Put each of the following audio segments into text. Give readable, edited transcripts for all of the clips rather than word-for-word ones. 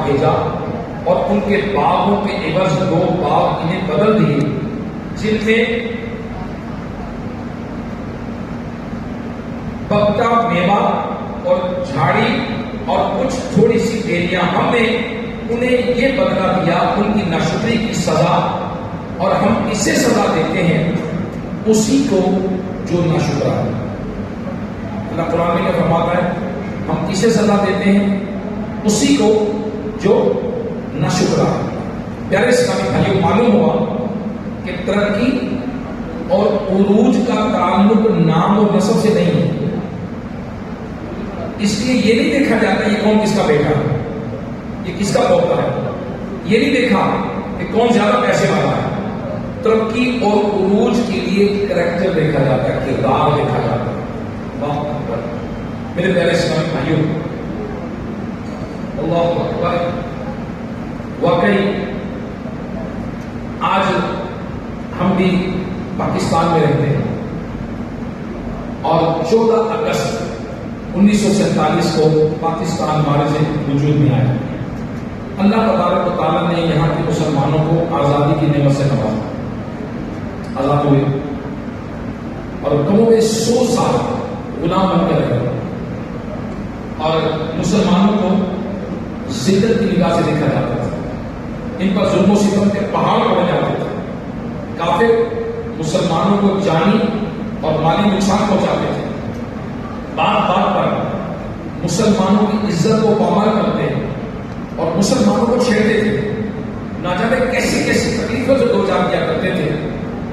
بھیجا اور ان کے باغوں کے عوض 2 باغ انہیں بدل دیے جن میں پکا میوہ اور جھاڑی اور کچھ تھوڑی سی بیریاں. ہم نے انہیں یہ بدلہ دیا ان کی ناشکری کی سزا، اور ہم اسے سزا دیتے ہیں اسی کو جو ناشکرا ہے. اللہ قرآن میں فرماتا ہے ہم کسے سزا دیتے ہیں؟ اسی کو جو ناشکرا ہے. پیارے اسلامی بھائیوں، معلوم ہوا کہ ترقی اور عروج کا تعلق نام اور نسب سے نہیں ہے. اس لیے یہ نہیں دیکھا جاتا یہ کون کس کا بیٹا ہے، یہ کس کا پوتا ہے. یہ نہیں دیکھا کہ کون زیادہ پیسے والا ہے. ترقی اور عروج کے لیے کریکٹر دیکھا جاتا ہے، کردار دیکھا جاتا ہے. اللہ اکبر. میرے پیارے اسلامی بھائیوں، اللہ اکبر. واقعی آج ہم بھی پاکستان میں رہتے ہیں اور 14 اگست 1947 کو پاکستان ہمارے سے وجود میں آیا. اللہ تبارک و تعالیٰ نے یہاں کے مسلمانوں کو آزادی کی نعمت سے نوازا. آزاد ہوئے اور کموں میں 100 سال غلام بن کے رہے اور مسلمانوں کو ذلت کی نگاہ سے دیکھا جاتا تھا. ان پر ظلم و ستم کے پہاڑ پڑے جاتے تھے. کافر مسلمانوں کو جانی اور مالی نقصان پہنچاتے تھے. بات بات پر مسلمانوں کی عزت کو پامال کرتے اور مسلمانوں کو چھیڑتے تھے. نہ جانے کیسی کیسی تکلیفوں سے دو چار کیا کرتے تھے.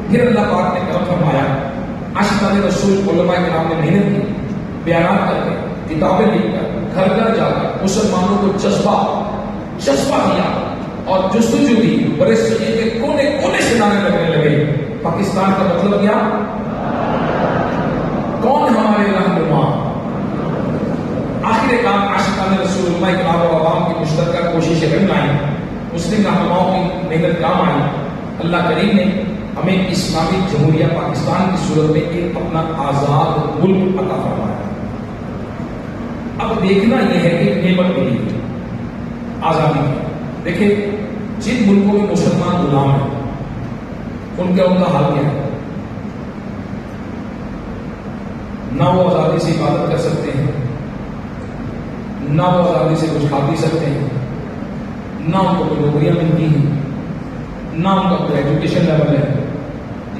پھر اللہ پاک نے کرم فرمایا. عاشقان رسول علماء کرام نے محنت کی، بیانات کر کے، کتابیں لکھ کر، گھر گھر جا کر مسلمانوں کو جذبہ دیا اور جستجو دی. برے صغیر کے کونے کونے سے نعرے لگنے لگے. پاکستان کا مطلب کیا؟ کون ہمارے رہنما؟ آخر کام عاشقان رسول علماء کرام اور عوام کی مشترکہ کوششیں رنگ لائیں. مسلم رہنماؤں کی محنت کام آئی. اللہ کریم نے ہمیں اسلامی جمہوریہ پاکستان کی صورت میں ایک اپنا آزاد ملک عطا فرمایا. اب دیکھنا یہ ہے کہ نعمت ملی آزادی کی. دیکھیں جن ملکوں میں مسلمان غلام ہیں ان کا حال کیا ہے؟ نہ وہ آزادی سے عبادت کر سکتے ہیں، نہ وہ آزادی سے کچھ کھا پی سکتے ہیں، نہ ان کو کوئی نوکریاں ملتی ہیں، نہ ان کا کوئی ایجوکیشن لیول ہے،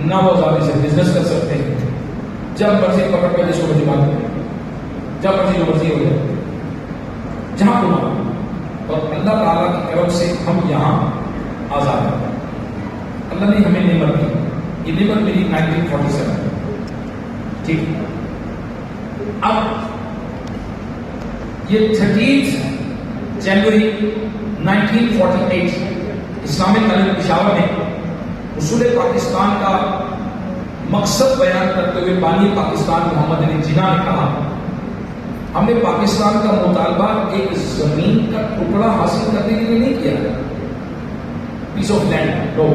نہ وہ آزادی سے بزنس کر سکتے ہیں. جب مرضی پکڑ کر جس کو مرضی مانتے ہیں، جب مرضی جو مرضی ہو جائے جہاں کو مانتے. اور اللہ تعالیٰ کی کرم سے ہم یہاں آزاد ہیں. اللہ نے ہمیں نعمت دی. یہ نعمت ملی 1947. ٹھیک. اب یہ 30 جنوری 1948 اسلامی تعلیم پشاور نے اصول پاکستان کا مقصد بیان کرتے ہوئے بانی پاکستان محمد علی جناح نے کہا ہم نے پاکستان کا مطالبہ ایک زمین کا ٹکڑا حاصل کرنے کے لیے نہیں کیا، پیس آف لینڈ، نو،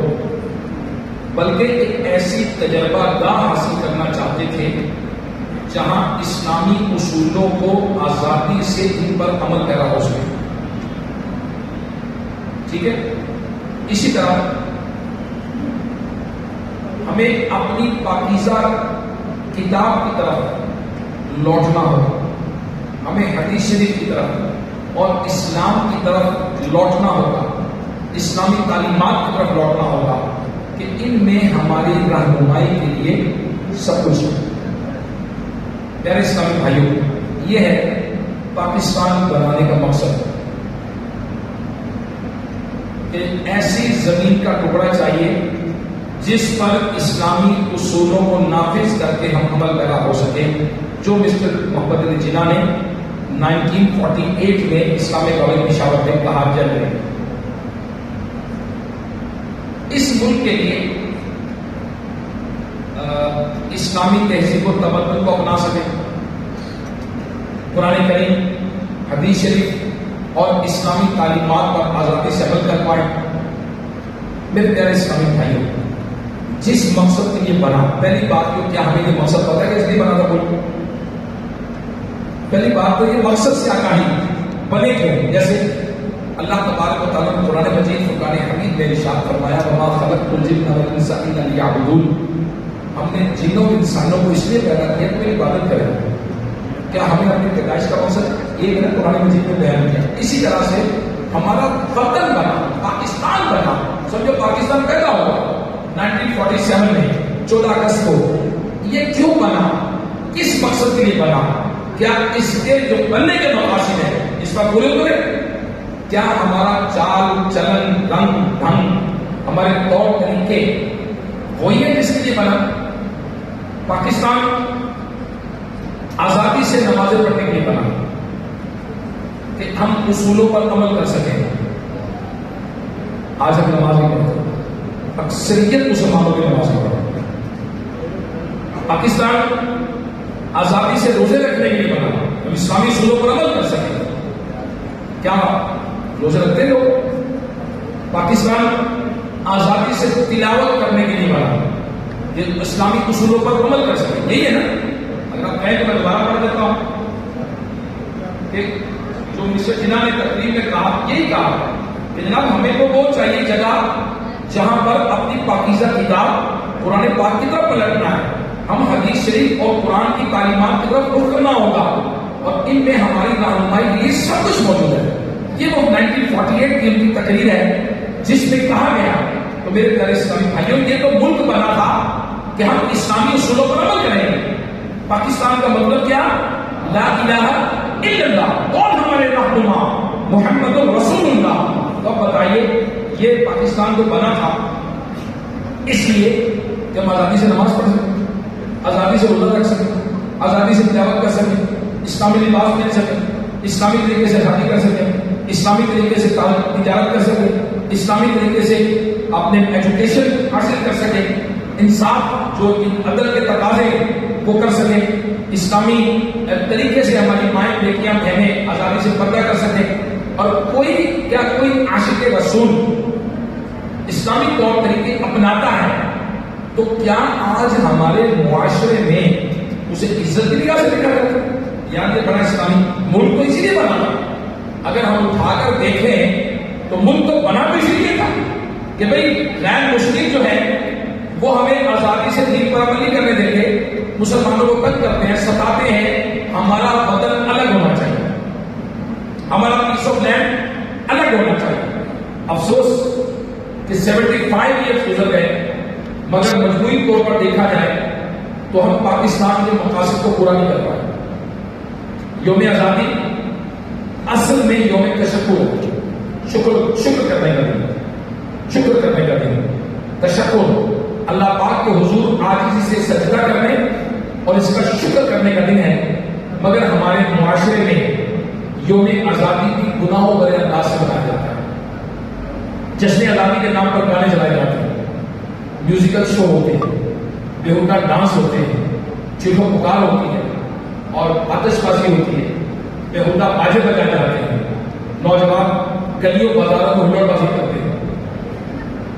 بلکہ ایک ایسی تجربہ گاہ حاصل کرنا چاہتے تھے جہاں اسلامی اصولوں کو آزادی سے ان پر عمل پیرا ہو سکے. ٹھیک ہے. اسی طرح ہمیں اپنی پاکیزہ کتاب کی طرف لوٹنا ہوگا. ہمیں حدیث شریف کی طرف اور اسلام کی طرف لوٹنا ہوگا، اسلامی تعلیمات کی طرف لوٹنا ہوگا کہ ان میں ہماری رہنمائی کے لیے سب کچھ ہے. پیارے اسلامی بھائیوں، یہ ہے پاکستان بنانے کا مقصد کہ ایسی زمین کا ٹکڑا چاہیے جس پر اسلامی اصولوں کو نافذ کر کے ہم عمل پیرا ہو سکیں، جو مسٹر محمد علی جناح نے 1948 میں اسلامی کالج پشاور میں کہا چل رہے. اس ملک کے لیے اسلامی تہذیب و تمدن کو اپنا سکے، قرآن کریم، حدیث شریف اور اسلامی تعلیمات پر آزادی سے عمل کر پائے. میرے پیارے اسلامی بھائیوں، جس مقصد کے لیے بنا، پہلی بات تو کیا ہمیں یہ مقصد پتا ہے کہ اس لیے بنا تھا ملک؟ پہلی بات تو یہ مقصد سے آگاہی بنے کیوں. جیسے اللہ تبارک و تعالیٰ نے قرآن مجید فرقان حمید میں ارشاد فرمایا وما خلقت الجن والانس الا لیعبدون، ہم نے جنوں اور انسانوں کو اس لیے پیدا کیا کہ میری عبادت کریں۔ کیا ہمیں اپنی پیدائش کا مقصد یہ ہے قرآن مجید میں بیان کیا؟ اسی طرح سے ہمارا وطن بنا، پاکستان بنا، سمجھو پاکستان پیدا ہوا 1947 میں 14 اگست کو، یہ کیوں بنا؟ کس مقصد کے لیے بنا؟ کیا اس کے جو بننے کے مقاصد ہیں اس پر پورے ہوئے؟ کیا ہمارا چال چلن رنگ ڈھنگ ہمارے طور طریقے وہی ہے جس کے لیے بنا؟ پاکستان آزادی سے نمازیں پڑھنے کے لیے بنا کہ ہم اصولوں پر عمل کر سکیں۔ آج ہم نماز نہیں پڑھتے، اکثریت مسلمانوں کی نماز نہیں پڑھتے۔ پاکستان آزادی سے روزے رکھنے کے لیے بنا، ہم اسلامی اصولوں پر عمل کر سکیں۔ کیا روزے رکھتے لوگ؟ پاکستان آزادی سے تلاوت کرنے کے لیے بنا، یہ اسلامی اصولوں پر عمل کر سکیں۔ یہی ہے نا؟ اگر آپ کہیں تو میں دوبارہ پڑھ دیتا ہوں کہ جو مسٹر جناح نے تقریر میں کہا، یہی کہا کہ جناب ہمیں تو وہ چاہیے جگہ جہاں پر اپنی پاکیزہ کتاب قرآن پاک کی طرف پلٹنا ہے، ہم حدیث شریف اور قرآن کی تعلیمات کی طرف رخ کرنا ہوگا، اور ان میں ہماری رہنمائی کے لیے سب کچھ موجود ہے۔ یہ وہ 1948 کی ان کی تقریر ہے جس میں کہا گیا، تو میرے پیارے اسلامی بھائیوں یہ تو ملک بنا تھا کہ ہم اسلامی اصولوں پر عمل کریں گے۔ پاکستان کا مطلب کیا؟ لا الہ الا اللہ، کون ہمارے رہنما؟ محمد رسول اللہ۔ تو اب بتائیے یہ پاکستان کو بنا تھا اس لیے کہ ہم آزادی سے نماز پڑھ سکیں، آزادی سے روزہ رکھ سکیں، آزادی سے تلاوت کر سکیں، اسلامی لباس پہن سکیں، اسلامی طریقے سے شادی کر سکیں، اسلامی طریقے سے تجارت کر سکیں، اسلامی طریقے سے اپنے ایجوکیشن حاصل کر سکیں، انصاف جو عدل کے تقاضے وہ کر سکیں، اسلامی طریقے سے ہماری مائیں بیٹیاں بہنیں آزادی سے پردہ کر سکیں۔ اور کوئی عاشق رسول اسلامی طور طریقے اپناتا ہے تو کیا آج ہمارے معاشرے میں اسے عزت کی نگاہ سے دیکھا جاتا ہے؟ یعنی بڑا اسلامی ملک تو اسی لیے بنا تھا۔ اگر ہم اٹھا کر دیکھیں تو ملک تو بنا تو اسی لیے تھا کہ بھئی غیر مسلم جو ہے وہ ہمیں آزادی سے دین پر عمل نہیں کرنے دیں گے، مسلمانوں کو قتل کرتے ہیں، ستاتے ہیں، ہمارا وطن الگ ہونا چاہیے، ہمارا پیس آف لینڈ الگ ہونا چاہیے۔ افسوس کہ 75 ایئرز گزر گئے، مگر مجموعی طور پر دیکھا جائے تو ہم پاکستان کے مقاصد کو پورا نہیں کر پائے۔ یوم آزادی اصل میں یوم تشکر، شکر کرنے کا دن، شکر کرنے کا دن، تشکر اللہ پاک کے حضور عاجزی سے سجدہ کرنے اور اس کا شکر کرنے کا دن ہے، مگر ہمارے معاشرے میں یوم آزادی کی گناہوں بھرے انداز سے منایا جاتا ہے۔ جشن آزادی کے نام پر گانے چلائے جاتے ہیں، میوزیکل شو ہوتے ہیں، بیہودہ ڈانس ہوتے ہیں، چیخو پکار ہوتی ہے اور آتش بازی ہوتی ہے، بیہودہ باجے بجائے جاتے ہیں، نوجوان گلیوں بازاروں میں ہلڑ بازی کرتے ہیں،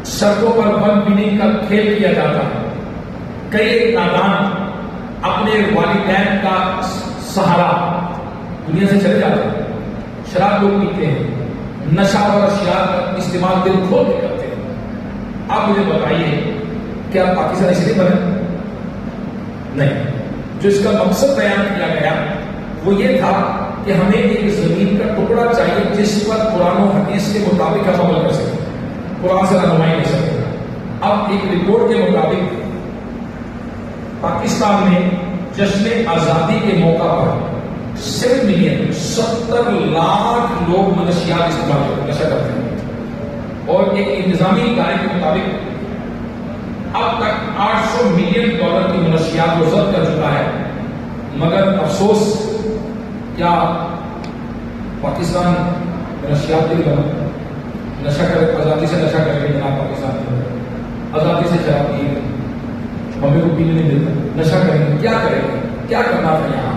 سڑکوں پر بن بینی کا کھیل کیا جاتا ہے۔ کئی نادان اپنے والدین کا سہارا دنیا سے چلے جاتے ہیں، شراب لوگ پیتے ہیں، نشہ اور اشیاء کا استعمال دل کھول کے کرتے ہیں۔ آپ مجھے بتائیے کیا پاکستان اس لیے بنا؟ نہیں، جو اس کا مقصد بیان کیا گیا وہ یہ تھا کہ ہمیں ایک زمین کا ٹکڑا چاہیے جس پر قرآن و حدیث کے مطابق ہم عمل کر سکیں، قرآن سے رہنمائی لے سکیں۔ اب ایک رپورٹ کے مطابق پاکستان میں جشن آزادی کے موقع پر 7 ملین 70 لاکھ لوگ منشیات استعمال کرتے ہیں، نشہ کرتے ہیں، اور ایک انتظامی ادارے کے مطابق اب تک $800 ملین کی منشیات کو ضبط کر چکا ہے۔ مگر افسوس کیا پاکستان منشیات نہیں بنا؟ نشہ کر آزادی سے نشہ کر کے جناب پاکستان میں آزادی سے شراب پیے گا، ہمیں کو پینے نہیں دیتا، نشہ کریں گے، کیا کریں گے؟ کیا کرنا تھا یہاں؟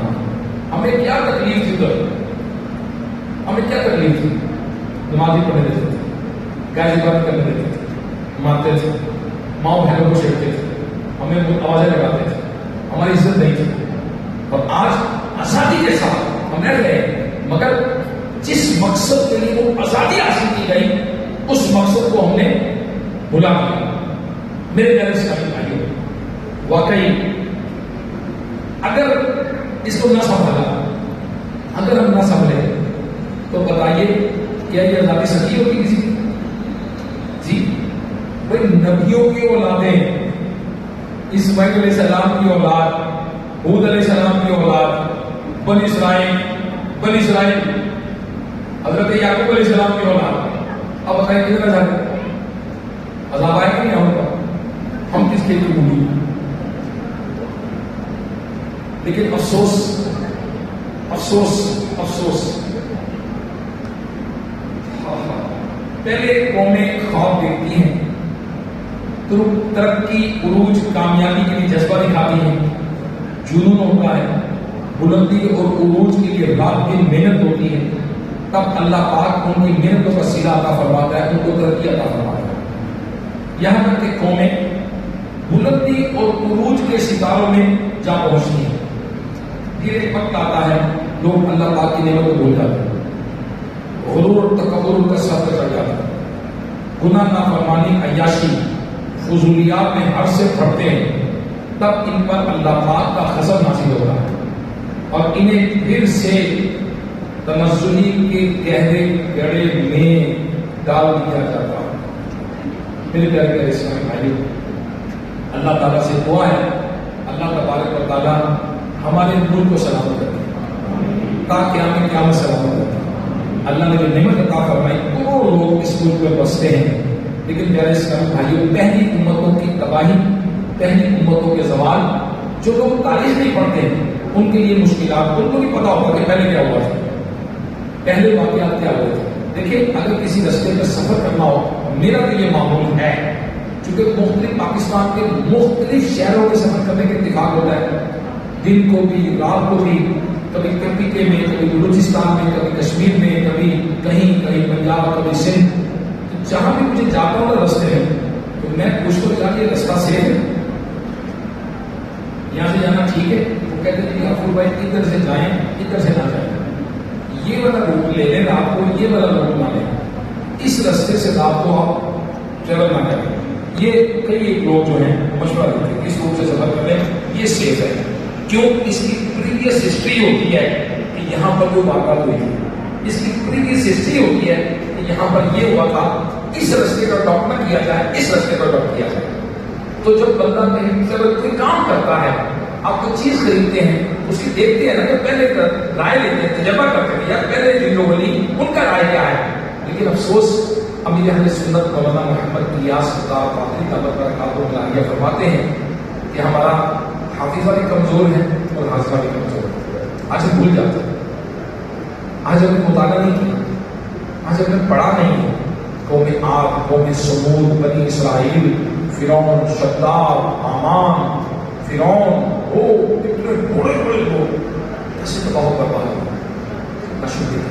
ہمیں کیا تکلیف تھی؟ ہمیں کیا تکلیف تھی؟ نماز ہی پڑھنے دیتے تھے، غیر عبادت کرنے دیتے تھے، مارتے تھے، ماؤں بہنوں کو چھیڑتے تھے، ہمیں آوازیں لگاتے تھے، ہماری عزت نہیں تھی۔ اور آج آزادی کے ساتھ ہم رہ رہے ہیں، مگر جس مقصد کے لیے وہ آزادی گئی اس مقصد کو ہم نے بھلا دیا۔ میرے پیارے اسلامی بھائیوں، واقعی اگر اس کو نہ سنبھالا، اگر ہم نہ سنبھلے تو بتائیے کیا یہ آزادی سچی ہوگی کسی کی؟ جی بھائی، نبیوں کی اولادیں، اسماعیل علیہ السلام کی اولاد، ہود علیہ السلام کی اولاد، بنی اسرائیل، حضرت یعقوب علیہ السلام کی اولاد، اب بتائیے کتنا جاتے عذاب آئے کہ نہیں ہوگا؟ ہم کس کے لیے بھولی؟ لیکن افسوس افسوس افسوس، پہلے قومیں خواب دیکھتی ہیں، ترقی، عروج، کامیابی کے لیے جذبہ دکھاتی ہیں، جنون ہوتا ہے، بلندی اور عروج کے لیے رات دن محنت ہوتی ہے، تب اللہ پاک ان کی محنتوں کا صلہ عطا فرماتا ہے، ان کو ترقی عطا فرماتا ہے۔ یہاں تک کہ قومیں بلندی اور عروج کے ستاروں میں جا پہنچتی ہیں، پھر ایک وقت آتا ہے لوگ اللہ پاک کی نعمت کو بھول جاتے ہیں، غرور اور تکبر ان کا سر پہ چڑھ جاتا ہے، گناہ، نافرمانی، عیاشی، فضولیات میں ہر سے پھٹتے ہیں، تب ان پر اللہ پاک کا غضب نازل ہوتا ہے اور انہیں پھر سے تنزلی کے گہرے گڑھے میں ڈال دیا جاتا ہے۔ میرے پیارے پیارے اسلامی بھائیوں، اللہ تعالیٰ سے دعا ہے اللہ تبارک و تعالیٰ ہمارے ملک کو سلامت کرے تاکہ ہمیں قیامت سلامت کرے۔ اللہ نے جو نعمت عطا فرمائی، کروڑوں لوگ اس ملک میں بستے ہیں، لیکن پیارے اسلامی بھائیوں، پہلی امتوں کی تباہی، پہلی امتوں کے زوال، جو لوگ تاریخ نہیں پڑھتے ہیں ان کے لیے مشکلات، ان کو نہیں پتا ہوتا کہ پہلے کیا ہوا تھا، پہلے واقعات کیا ہوئے تھے۔ دیکھیں، اگر کسی راستے میں سفر کرنا ہو، میرا تو یہ معمول ہے، چونکہ مختلف پاکستان کے مختلف شہروں میں سفر کرنے کا اتفاق ہوتا ہے، دن کو بھی رات کو بھی، کبھی کے میں، کبھی بلوچستان میں، کبھی کشمیر میں، کبھی کہیں پنجاب، کبھی سندھ، تو جہاں بھی مجھے جاتا ہوں راستے میں تو میں پوچھ کر جا کے راستہ سیف ہے، یہاں سے جانا ٹھیک ہے؟ وہ کہتے ہیں کہ غفور بھائی ادھر سے جائیں، ادھر سے نہ جائیں، یہ والا روٹ لے لیں آپ کو، یہ والا روٹ نہ لیں، اس راستے سے آپ کو آپ ٹریول نہ کریں۔ یہ کئی لوگ جو ہیں مشورہ دیتے ہیں اس روٹ سے سفر کریں، یہ سیف ہے، کیوں؟ اس کی پریویس ہسٹری ہوتی ہے کہ یہاں پر کوئی واقعات ہوئی ہے، اس کی پریویس ہسٹری ہوتی ہے کہ یہاں پر یہ ہوا تھا، اس راستے کا اڈاپٹ نہ کیا جائے، اس راستے کا اڈاپٹ کیا جائے۔ تو جب بندہ کوئی کام کرتا ہے، آپ کوئی چیز خریدتے ہیں، اس کی دیکھتے ہیں نا، تو پہلے رائے لیتے ہیں، تجربہ کرتے ہیں، یا پہلے جن لوگوں نے ان کا رائے کیا ہے۔ لیکن افسوس، امیر اہل سنت مولانا محمد الیاس فرماتے ہیں کہ ہمارا حافظہ بھی کمزور ہے اور حافظہ بھی کمزور ہے، آج ہم بھول جاتے ہیں، آج ہم نے مطالعہ نہیں کیا، آج ہم نے پڑھا نہیں ہے۔ قوم عاد، قوم سمود، بنی اسرائیل، فرعون، شداد، حامان، فرعون، وہ اتنے بڑے بڑے لوگ کیسے تباہ و برباد ہوئے، ناشکر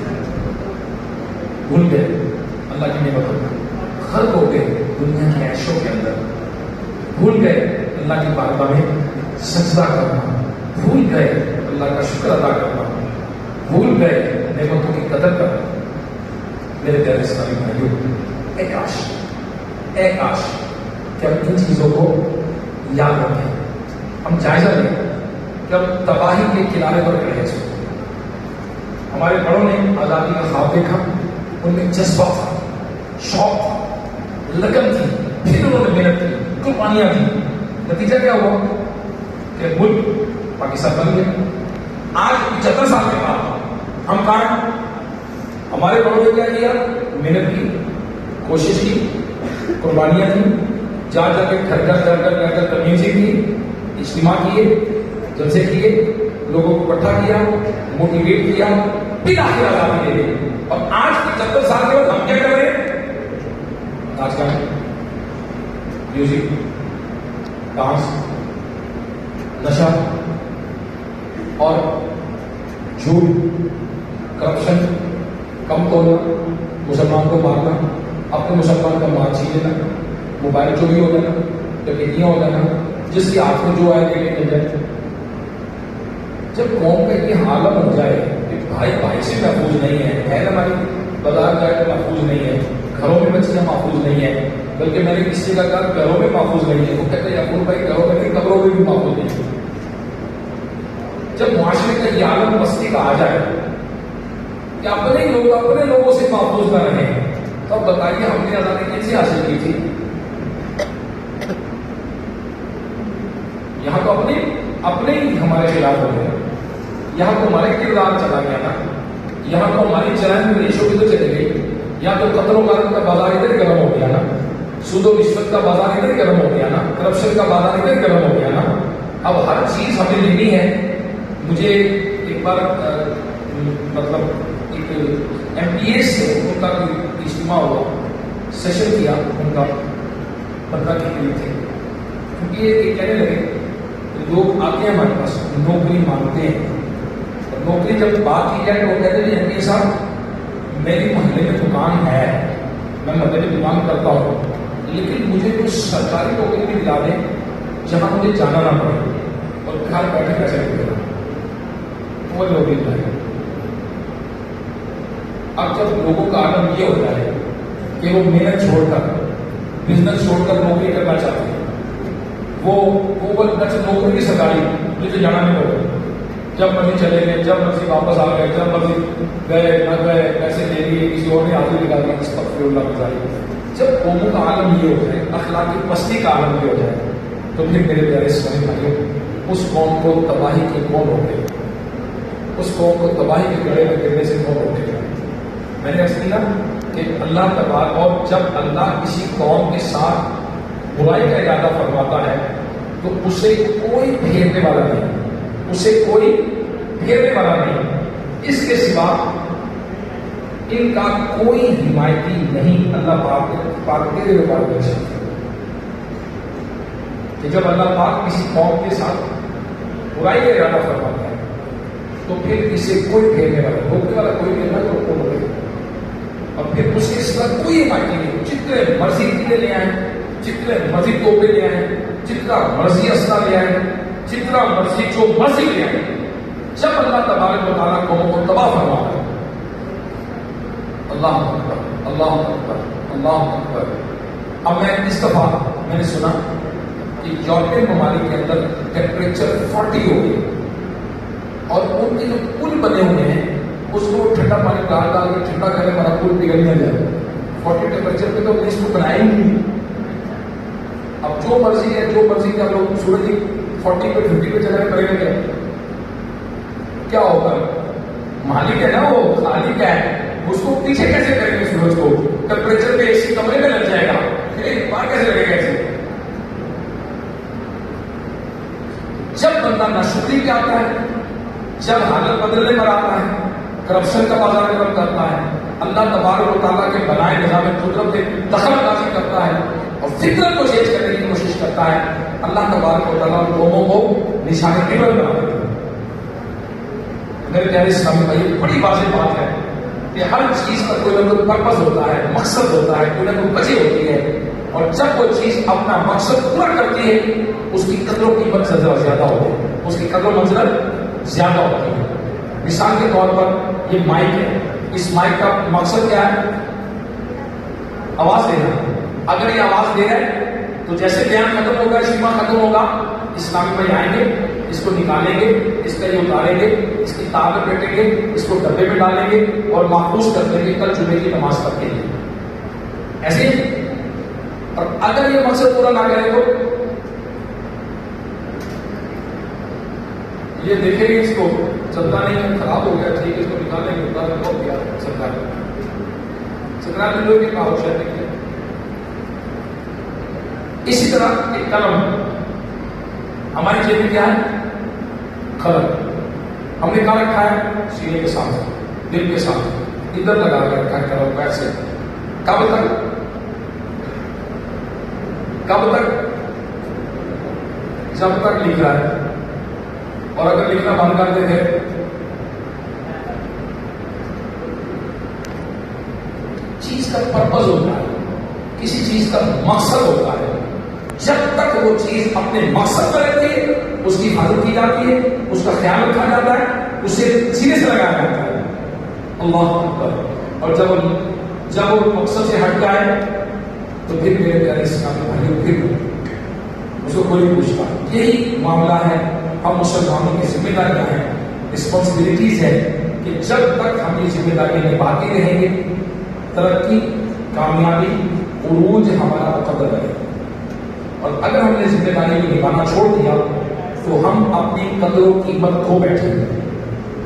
بھول گئے اللہ کی نعمتوں میں، غرق ہو گئے دنیا کی عیشوں کے اندر، بھول گئے اللہ کی بارگاہ میں سجدہ کرنا، بھول گئے اللہ کا شکر ادا کرنا، بھول گئے نعمتوں کی قدر کرنا۔ میرے پیارے اسلامی بھائیوں، اے کاش کہ ہم ان چیزوں کو یاد رکھیں، ہم جائزہ لیں کہ ہم تباہی کے کنارے پر کھڑے ہیں۔ ہمارے بڑوں نے آزادی کا خواب دیکھا، ان میں جذبہ تھا، شوق تھا، لگن تھی، پھر انہوں نے محنت کی، قربانیاں دی، نتیجہ کیا ہوا کہ ملک پاکستان بن گیا۔ آج 75 سال کے بعد ہم کہاں ہیں؟ ہمارے بڑوں نے کیا کیا؟ محنت کی، کوشش کی، قربانیاں دی، جا کے گھر گھر تمیزی کی، اجتماع کیے، جلسے کیے، لوگوں کو اکٹھا کیا، موٹیویٹ کیا، پھر آخر آزادی دے دی۔ اور آج 75 سال کے بعد ہم کیا کر رہے ہیں؟ آج کا میوزک، ڈانس، نشہ اور جھوٹ، کرپشن، کم توڑنا، مسلمان کو مارنا، اپنے مسلمان کا مال چھین لینا، موبائل چوری ہو جانا، ڈکیتیاں ہو جانا، جس کے ہاتھ میں جو آئے لے کے جائے۔ جب قوم کا یہ حالت ہو جائے کہ بھائی سے محفوظ نہیں ہے، بہن ہماری بازار جائے تو محفوظ نہیں ہے، گھروں میں بچیاں محفوظ نہیں ہیں، بلکہ میں نے کسی کا کہا گھروں میں محفوظ نہیں ہے، وہ کہتے ہیں یعقوب بھائی گھروں میں نہیں قبروں میں بھی محفوظ نہیں ہے۔ جب معاشرے کا یہ عالم مستی کا آ جائے کہ اپنے لوگوں سے محفوظ نہ رہیں، تو اب بتائیے ہم نے آزادی کیسے حاصل کی تھی؟ یہاں تو اپنے ہی ہمارے خلاف ہو گئے، یہاں تو ہمارے کردار چلا گیا نا، یہاں تو ہماری چرائن ریشوں بھی تو چلے گئی، یہاں تو قتل و غارت کا بازار ادھر گرم ہو گیا نا، سود و رشوت کا بازار ادھر گرم ہو گیا نا، کرپشن کا بازار ادھر گرم ہو گیا نا۔ اب ہر چیز ہمیں لینی ہے۔ مجھے ایک بار مطلب ایک ایم پی ایس سے ان کا اجتماع ہوا، سیشن کیا ان کا بندہ کے لیے تھے، کیونکہ یہ کہنے لگے لوگ آتے ہیں ہمارے پاس نوکری مانگتے ہیں، اور نوکری جب بات کی جائے تو وہ کہتے ہیں ایم پی صاحب میری محلے میں دکان ہے، میں محلے میں دکان کرتا ہوں، لیکن مجھے کوئی سرکاری نوکری بھی دلا دیں جہاں مجھے جانا نہ پڑے اور گھر بیٹھے پیسے ملے گا، وہ نوکری دلائے۔ اب جب لوگوں کا عالم یہ ہوتا ہے کہ وہ محنت چھوڑ کر بزنس چھوڑ کر نوکری کرنا چاہتے ہیں، وہ نوکری کی سرکاری مجھے جانا نہیں ہوگا، جب مرضی چلے گئے، جب مرضی واپس آ گئے، جب مرضی گئے نہ گئے، پیسے لے لیے، کسی اور نے حاضری لگا دی، استغفر اللہ بجائے۔ جب قوموں کا عالم یہ ہو جائے، اخلاقی پستی کا عالم یہ ہو جائے، تو پھر میرے پیارے اسلامی بھائیوں اس قوم کو تباہی کے کون روکے گا؟ اس قوم کو تباہی کے گڑھے میں گرنے سے کون روکے گا؟ میں نے ایسا کہ اللہ تبارک، اور جب اللہ کسی قوم کے ساتھ برائی کا ارادہ فرماتا ہے تو اسے کوئی پھیرنے والا نہیں، اسے کوئی پھیرنے والا نہیں، اس کے سوا ان کا کوئی حمایتی نہیں۔ اللہ پاک تیرے بارے میں کہ جب اللہ پاک کسی قوم کے ساتھ برائی کا ارادہ فرماتا ہے تو پھر اسے کوئی پھیرنے والا، روکنے والا کوئی نہیں ہے، تو کون روکے گا؟ اور پھر اس کے سوا کوئی حمایتی نہیں، جتنے مرضی قلعے لے آئیں، جتنے مرضی توپے لے آئیں، جتنا مرضی اسلحہ لے آئیں، جتنا مرضی جو مرضی لے آئیں، جب اللہ تبارک و تعالیٰ قوموں کو تباہ فرماتا ہے۔ اللہ اکبر، اللہ اکبر، اللہ اکبر۔ اب میں اس دفعہ میں نے سنا کہ یورپین ممالک کے اندر ٹیمپریچر 40 ہو گئی، اور ان کے جو پل بنے ہوئے ہیں اس کو ٹھنڈا پانی ڈال کے ٹھنڈا کرنے والا پل پگھل نہ جائے۔ 40 ٹیمپریچر پہ تو اس کو بنائے ہی نہیں۔ اب جو مرضی ہے، جو مرضی کا لوگ سورج 40 پہ 50 پہ چلے کریں گے، کیا ہوگا؟ مالک ہے نا، وہ خالق ہے، اس کو پیچھے کیسے کریں گے؟ سورج کو ٹیمپریچر پہ اسی کمرے میں لگ جائے گا، باہر کیسے لگے گا ایسے؟ جب بندہ ناشکری پہ آتا ہے، جب حالت بدلنے پر آتا ہے، کرپشن کا بازار گرم کرتا ہے، اللہ تبارک و تعالیٰ کے بنائے نظام قدرت میں دخل اندازی کرتا ہے اور فطرت کو چینج کرنے کی کوشش کرتا ہے، اللہ تبارک و تعالیٰ قوموں کو نشان عبرت بنا دیتا ہے۔ میرے پیارے اسلامی بھائی، بڑی واضح بات ہے کہ ہر چیز کا کوئی نہ کوئی پرپز ہوتا ہے، مقصد ہوتا ہے، کوئی نہ کوئی وجہ ہوتی ہے، اور جب وہ چیز اپنا مقصد پورا کرتی ہے اس کی قدر و قیمت زیادہ ہوتی ہے، اس کی قدر و منزلت زیادہ ہوتی ہے۔ مثال کے طور پر یہ مائک ہے، اس مائک کا مقصد کیا ہے؟ آواز دینا۔ اگر یہ آواز دے رہا ہے تو جیسے بیان ختم ہوگا، اجتماع ختم ہوگا، اسلامی بھائی آئیں گے، اس کو نکالیں گے، اس کا یہ اتاریں گے، اس کی تار میں پیٹیں گے، اس کو ڈبے میں ڈالیں گے اور محفوظ کر دیں گے کل جمعے کی نماز پڑھ کے لیے۔ ایسے ہی، اور اگر یہ مقصد پورا نہ کرے تو یہ دیکھیں گے، اس کو چلتا نہیں، خراب ہو گیا، ٹھیک ہے، اس کو نکالیں گے، اتاریں گے، ہو گیا سرکار نے لوگوں کی کہا ہوشیار نہیں کیا۔ اسی طرح ایک قلم، ہماری جیب میں کیا ہے؟ قلم۔ ہم نے کہاں رکھا ہے؟ سینے کے ساتھ، دل کے ساتھ، ادھر لگا کے رکھا ہے قلم، ویسے کب تک؟ کب تک؟ جب تک لکھ رہا ہے، اور اگر لکھنا بند کر دیتے چیز کا پرپز ہوتا ہے، کسی چیز کا مقصد ہوتا ہے، جب تک وہ چیز اپنے مقصد پر رہتی ہے اس کی حفاظت کی جاتی ہے، اس کا خیال رکھا جاتا ہے، اسے سینے سے لگایا جاتا ہے۔ اللہ اکبر۔ اور جب وہ مقصد سے ہٹ جائے تو پھر میرے پیارے اسلامی بھائیوں پھر اس کو کوئی نہیں پوچھتا. یہی معاملہ ہے. ہم مسلمانوں کی ذمہ داریاں ہیں, رسپانسبلٹیز ہے کہ جب تک ہم یہ ذمہ داریاں نبھاتے رہیں گے ترقی, کامیابی, عروج ہمارا مقدر رہے. اور اگر ہم نے ذمہ داری کو نبھانا چھوڑ دیا تو ہم اپنی قدر و قیمت کھو بیٹھیں گے.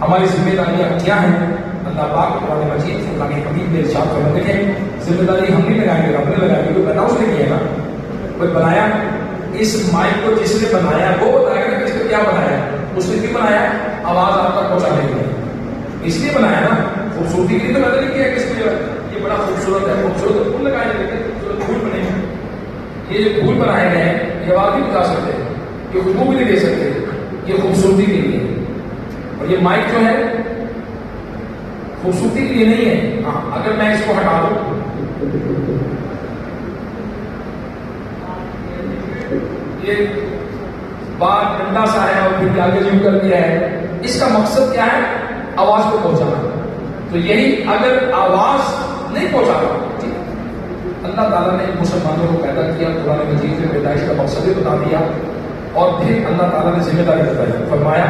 ہماری ذمہ داریاں کیا ہیں؟ اللہ پاک قرآن مجید فرقان حمید میں ارشاد فرماتے ہیں ذمہ داری ہم نہیں لگائیں گے, رب نے لگائی. کوئی بنا اس نے کیا نا, کوئی بنایا. اس مائک کو جس نے بنایا وہ بتائے گا کہ اس نے کیا بنایا. اس نے کیوں بنایا؟ آواز آپ تک پہنچانے کے لیے, اس لیے بنایا نا. خوبصورتی کے لیے تو میں نے نہیں کیا کہ اس میں یہ بڑا خوبصورت ہے, خوبصورت پھول لگائے گئے, خوبصورت پھول بنے ہیں. یہ جو پھول بنائے گئے ہیں یہ آواز نہیں بتا سکتے, یہ خوشبو بھی نہیں دے سکتے, یہ خوبصورتی کے لیے. اور یہ مائک جو ہے خوبصورتی کے لیے نہیں ہے. ہاں اگر میں اس کو ہٹا دوں, یہ بات ڈنڈا سا ہے اور پھر آگے زوم کر دیا ہے, اس کا مقصد کیا ہے؟ آواز کو پہنچانا. تو یہی اگر آواز نہیں پہنچانا, اللہ تعالیٰ نے مسلمانوں کو پیدا کیا, قرآن مجید میں پیدائش کا مقصد بھی بتا دیا, اور پھر اللہ تعالیٰ نے ذمہ داری بتائی. فرمایا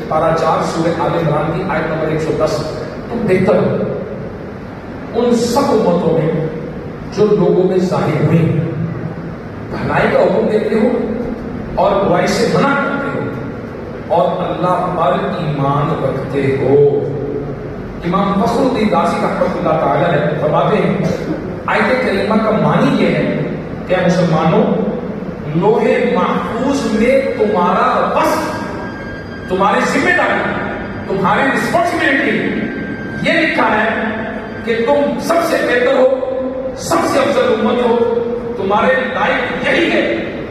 پارہ 4 سورہ آل عمران کی آیت نمبر 110, تم بہتر ہو ان سب امتوں میں جو لوگوں میں ظاہر ہوئی, بھلائی کا حکم دیتے ہو اور برائی سے منع کرتے ہو اور اللہ پر ایمان رکھتے ہو. امام فخر الدین رازی رحمۃ اللہ تعالی ہے فرماتے ہیں آیت کریمہ کا معنی یہ ہے کہ مسلمانوں, لوح محفوظ میں تمہارا وصف, تمہاری ذمہ داری, تمہاری رسپانسبلٹی یہ لکھا ہے کہ تم سب سے بہتر ہو, سب سے افضل امت ہو. تمہارے لائق یہی ہے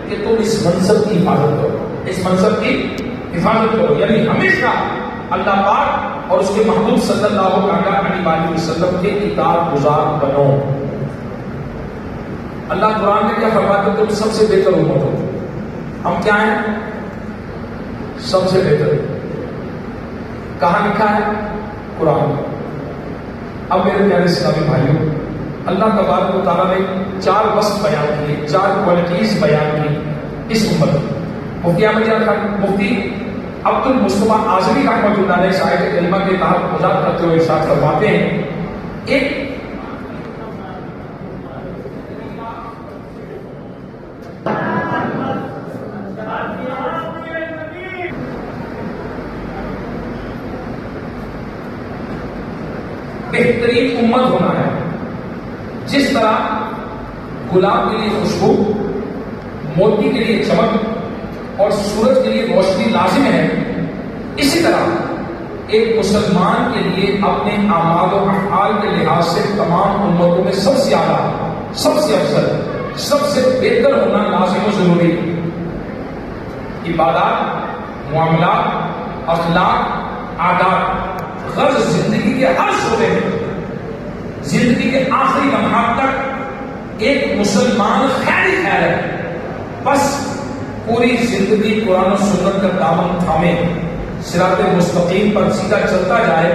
کہ تم اس منصب کی حفاظت کرو, اس منصب کی حفاظت کرو. یعنی ہمیشہ اللہ پاک اور اس کے محبوب صلی اللہ علیہ وسلم کے اطاعت گزار بنو. اللہ قرآن میں کیا فرماتے ہیں؟ تم سب سے بہتر امت ہو. ہم کیا ہیں؟ سب سے بہتر. کہاں لکھا ہے؟ قرآن. اب میرے پیارے اسلامی بھائیوں, اللہ تبارک و تعالیٰ نے 4 وصف بیان کیے, 4 کوالٹیز بیان کی اس امت میں. مفتی احمد یار خان, مفتی عبد المصطفیٰ اعظمی رحمۃ اللہ علیہ آیت کریمہ کے تحت وضاحت کرتے ہوئے ارشاد فرماتے ہیں ایک بہترین امت ہونا ہے. جس طرح گلاب کے لیے خوشبو, موتی کے لیے چمک اور سورج کے لیے روشنی لازم ہے, اسی طرح ایک مسلمان کے لیے اپنے اعمال و افعال کے لحاظ سے تمام امتوں میں سب سے اعلیٰ, سب سے افضل, سب سے بہتر ہونا لازم و ضروری. عبادات, معاملات, اخلاق, عادات, غرض زندگی کے ہر شعبے میں, زندگی کے آخری لمحات تک ایک مسلمان خیر ہی خیر ہے. بس پوری زندگی قرآن و سنت کا دامن تھامے صراط مستقیم پر سیدھا چلتا جائے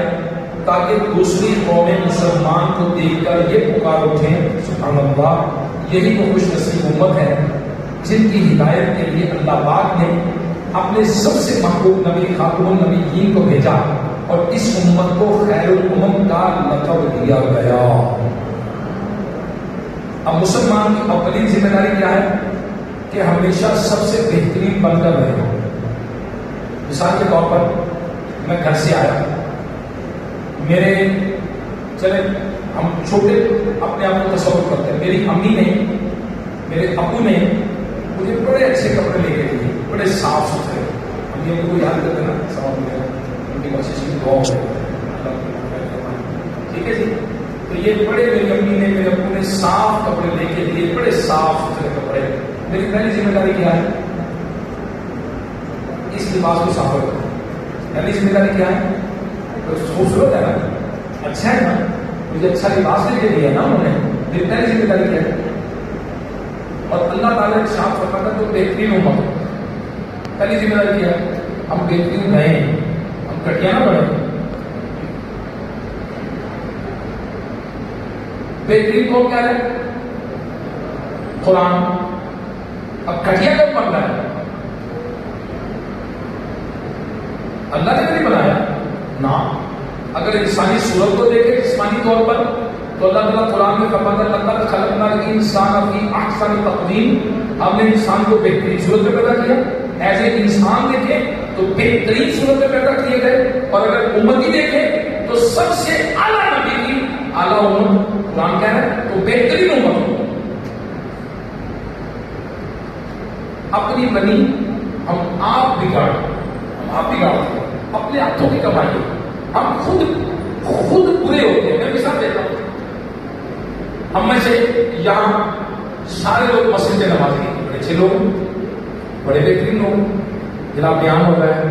تاکہ دوسری قومیں مسلمان کو دیکھ کر یہ پکار اٹھیں سبحان اللہ, یہی تو خوش نصیب امت ہے جن کی ہدایت کے لیے اللہ پاک نے اپنے سب سے محبوب نبی خاتم النبیین کو بھیجا اور اس امت کو خیر الامم کا لقب دیا گیا. اب مسلمان کی اولین ذمہ داری کیا ہے کہ ہمیشہ سب سے بہترین بن کر رہے. مثال کے طور پر میں گھر سے آیا, میرے چلے ہم چھوٹے اپنے آپ کو تصور کرتے ہیں, میری امی نے, میرے ابو نے مجھے بڑے اچھے کپڑے لے کے دیے, بڑے صاف ستھرے. امی کو یاد کرتے نا سوال میں ان کی بخشش کی دعا ہو, ٹھیک ہے جی. تو یہ بڑے میری امی نے, میرے ابو نے صاف کپڑے لے کے دیے, بڑے صاف ستھرے کپڑے. میری پہلی ذمہ داری کیا ہے؟ اس لباس کو صاف رکھنا. پہلی ذمہ داری کیا ہے؟ خوبصورت ہے نا, اچھا ہے نا, مجھے اچھا لباس لے کے دیا نا انہوں نے. میری پہلی ذمہ داری کیا ہے؟ اور اللہ تعالیٰ نے شاپ فرماتا تو بہترین امت. پہلی ذمہ داری کیا ہے؟ ہم بہترین رہیں, ہم کٹیا نہ پڑے. بہترین کون کہہ رہے ہیں؟ قرآن. اب گھٹیا کب بن رہا ہے؟ اللہ نے نہیں بنایا نا. اگر انسانی صورت کو دیکھیں جسمانی طور پر تو اللہ تعالیٰ قرآن میں فرماتا ہے لقد خلقنا الانسان فی احسن تقویم. ہم نے انسان کو بہترین صورت میں پیدا کیا. ایز اے انسان دیکھیں تو بہترین صورت میں پیدا کیے گئے, اور اگر امتی دیکھیں تو سب سے اعلیٰ نبی کی اعلیٰ امت قرآن کہہ رہا ہے, تو بہترین امت. اپنی بنی ہم آپ بگاڑتے اپنے ہاتھوں کی کمائی. ہم خود برے ہوتے ہیں. میں مثال دیتا ہوں, ہم میں سے یہاں سارے لوگ مسجد میں نماز کے بڑے اچھے لوگ, بڑے بہترین لوگ. جناب بیان ہو رہا ہے,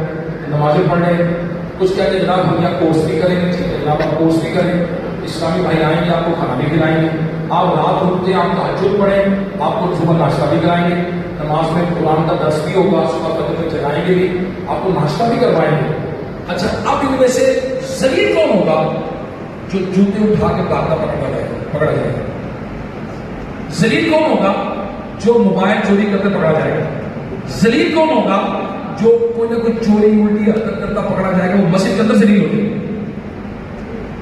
نمازیں پڑھ رہے ہیں, کچھ کہتے ہیں جناب ہم یہاں کورس بھی کریں گے. ٹھیک ہے جناب آپ کورس بھی کریں, اسلامی بھائی آئیں گے آپ کو کھانا بھی کھلائیں گے. آپ رات رکتے ہیں, آپ تہجد پڑھیں, آپ کو صبح ناشتہ بھی کرائیں گے. نماز میں قرآن کا درس بھی ہوگا, صبح فجر میں جگائیں گے بھی, آپ کو ناشتہ بھی کروائیں گے. اچھا اب ان میں سے ذلیل کون ہوگا جو جوتے اٹھا کے بھاگتا پکڑا جائے گا؟ ذلیل کون ہوگا جو موبائل چوری کرتے پکڑا جائے گا؟ ذلیل کون ہوگا جو کوئی نہ کوئی چوری الٹی حرکت کرتا پکڑا جائے گا؟ وہ مسجد کے اندر ذلیل ہوگی.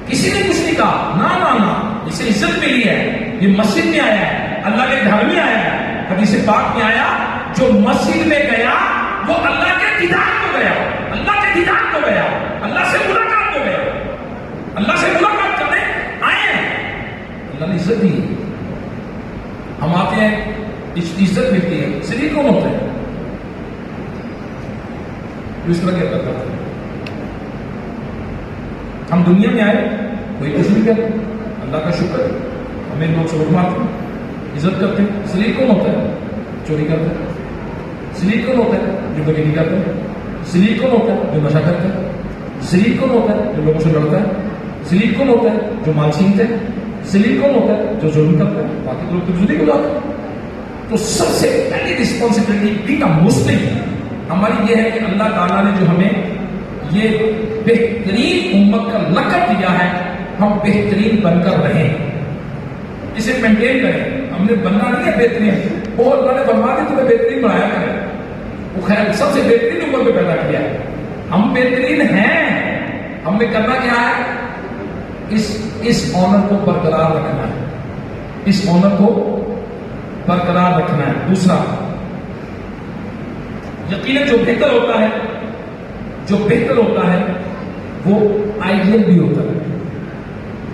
کسی نے کچھ نہیں کہا, نا اسے عزت ملی ہے, یہ مسجد میں آیا ہے, اللہ کے گھر میں آیا ہے. حدیث پاک میں آیا جو مسجد میں گیا وہ اللہ کے دیدار کو گیا, اللہ کے دیدار کو گیا, اللہ سے ملاقات کو گیا, اللہ سے ملاقات کرنے آئے ہیں. اللہ نے عزت دی. ہم آتے ہیں عزت ملتی ہے. ذلیل کون ہوتا ہے جو اس طرح کی حرکت کرتا ہے؟ ہم دنیا میں آئے کوئی کچھ نہیں کرتے, اللہ کا شکر ہے, ہمیں لوگ سبق مارتے ہیں, عزت کرتے ہیں. ذلیل کون ہوتا ہے؟ چوری کرتے ہیں. ذلیل کون ہوتا ہے؟ جو بدی کرتے ہیں. ذلیل کون ہوتا ہے؟ جو نشہ کرتا ہے. ذلیل کون ہوتا ہے؟ جو لوگوں سے لڑتا ہے. ذلیل کون ہوتا ہے؟ جو مال چھینتے ہیں. ذلیل کون ہوتا ہے؟ جو ظلم کرتا ہے. باقی لوگ تو ذلیل ہو جاتے ہیں. تو سب سے پہلی رسپانسبلٹی بینگ اے مسلم ہماری یہ ہے کہ اللہ تعالیٰ نے جو ہمیں یہ بہترین امت کا لقب دیا ہے, ہم بہترین بن کر رہیں, اسے مینٹین کریں. ہم نے بننا نہیں ہے بہترین, اور اللہ نے فرما دی تمہیں بہترین بنایا کریں. وہ خیر سب سے بہترین امت میں پیدا کیا ہے. ہم بہترین ہیں, ہم نے کرنا کیا ہے؟ اس آنر کو برقرار رکھنا ہے, اس آنر کو برقرار رکھنا ہے. دوسرا, یقیناً جو بہتر ہوتا ہے وہ آئیڈیل بھی ہوتا ہے.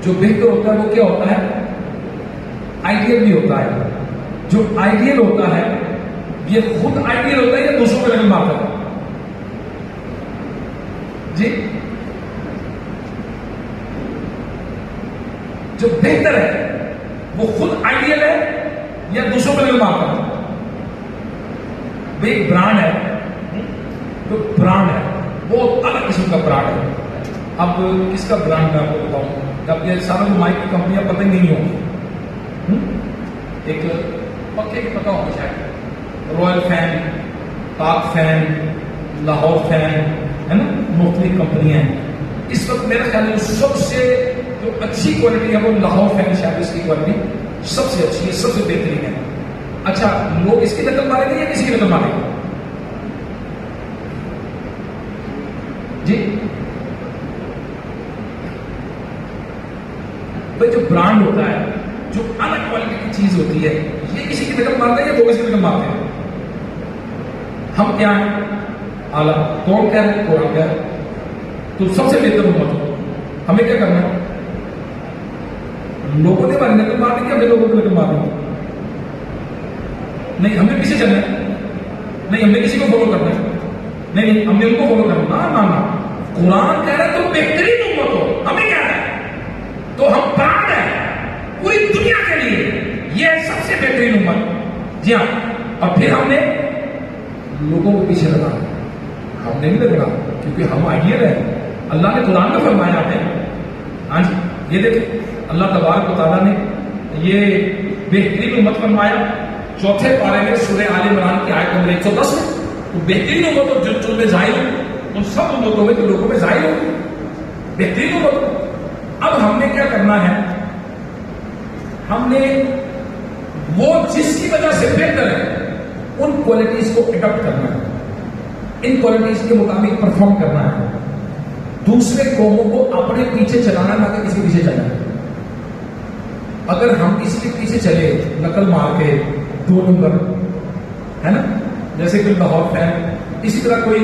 جو بہتر ہوتا ہے وہ کیا ہوتا ہے؟ آئیڈیل بھی ہوتا ہے. جو آئیڈیل ہوتا ہے یہ خود آئیڈیل ہوتا ہے یا دوسروں پہ لگن مارتا ہے؟ جی, جو بہتر ہے وہ خود آئیڈیل ہے یا دوسروں پہ لگن مارتا ہے؟ ایک برانڈ ہے, جو برانڈ ہے وہ الگ قسم کا برانڈ ہے. اب کس کا برانڈ میں آپ کو بتاؤں, اب یہ سارا جو مائک کی کمپنیاں پتہ ہی نہیں ہوں. ایک پکے کی پتہ ہوگا شاید, رائل فین, پاک فین, لاہور فین, ہے نا, مختلف کمپنیاں ہیں. اس وقت میرا خیال ہے سب سے جو اچھی کوالٹی ہے وہ لاہور فین, شاید اس کی کوالٹی سب سے اچھی ہے, سب سے بہترین ہے. اچھا, لوگ اس کی نقل ماریں گے یا کسی کی نقل ماریں گے؟ جی بھائی, جو برانڈ ہوتا ہے, جو الگ کوالٹی کی چیز ہوتی ہے, یہ کسی کی نقل مارتے ہیں یا وہ کسی کی نقل مارتے ہیں؟ ہم کیا ہیں؟ اعلیٰ. کون کہہ رہے ہیں؟ قرآن کہہ رہے ہیں. تو سب سے بہتر امت ہو, ہمیں کیا کرنا ہے؟ لوگوں نے ہماری نقل مارنی کہ ہمیں لوگوں کی نقل مارنی؟ نہیں, ہمیں پیچھے چلنا ہے. نہیں, ہمیں کسی کو فالو کرنا ہے. نہیں, ہم نے ان کو فالو کرنا. نا, قرآن کہہ رہا ہے تو بہترین امت ہو, ہمیں کیا ہے؟ تو ہم برانڈ ہیں پوری دنیا کے لیے, یہ سب سے بہترین امت. جی ہاں, اور پھر ہم نے لوگوں کو پیچھے لگا, ہم نے نہیں لگا کیونکہ ہم آئیڈیل ہیں. اللہ نے قرآن میں فرمایا ہمیں, ہاں جی, یہ دیکھیں اللہ تبارک و تعالیٰ نے یہ بہترین امت فرمایا چوتھے پارے میں سورہ آل عمران کی آیت نمبر 110 میں. تو بہترین امت ہو جو تم میں ظاہر ہو, ان سب امتوں میں جو لوگوں میں ظاہر ہو, بہترین امت. اب ہم نے کیا کرنا ہے؟ ہم نے وہ جس کی وجہ سے بہتر ہے ان کوالٹیز کو اڈاپٹ کرنا ہے، ان کوالٹیز کے مطابق پرفارم کرنا ہے، دوسرے قوموں کو اپنے پیچھے چلانا نہ کہ کسی کے پیچھے چلانا۔ اگر ہم کسی کے پیچھے چلے نقل مار کے 2 نمبر ہے نا، جیسے کہ لاہور فین، اسی طرح کوئی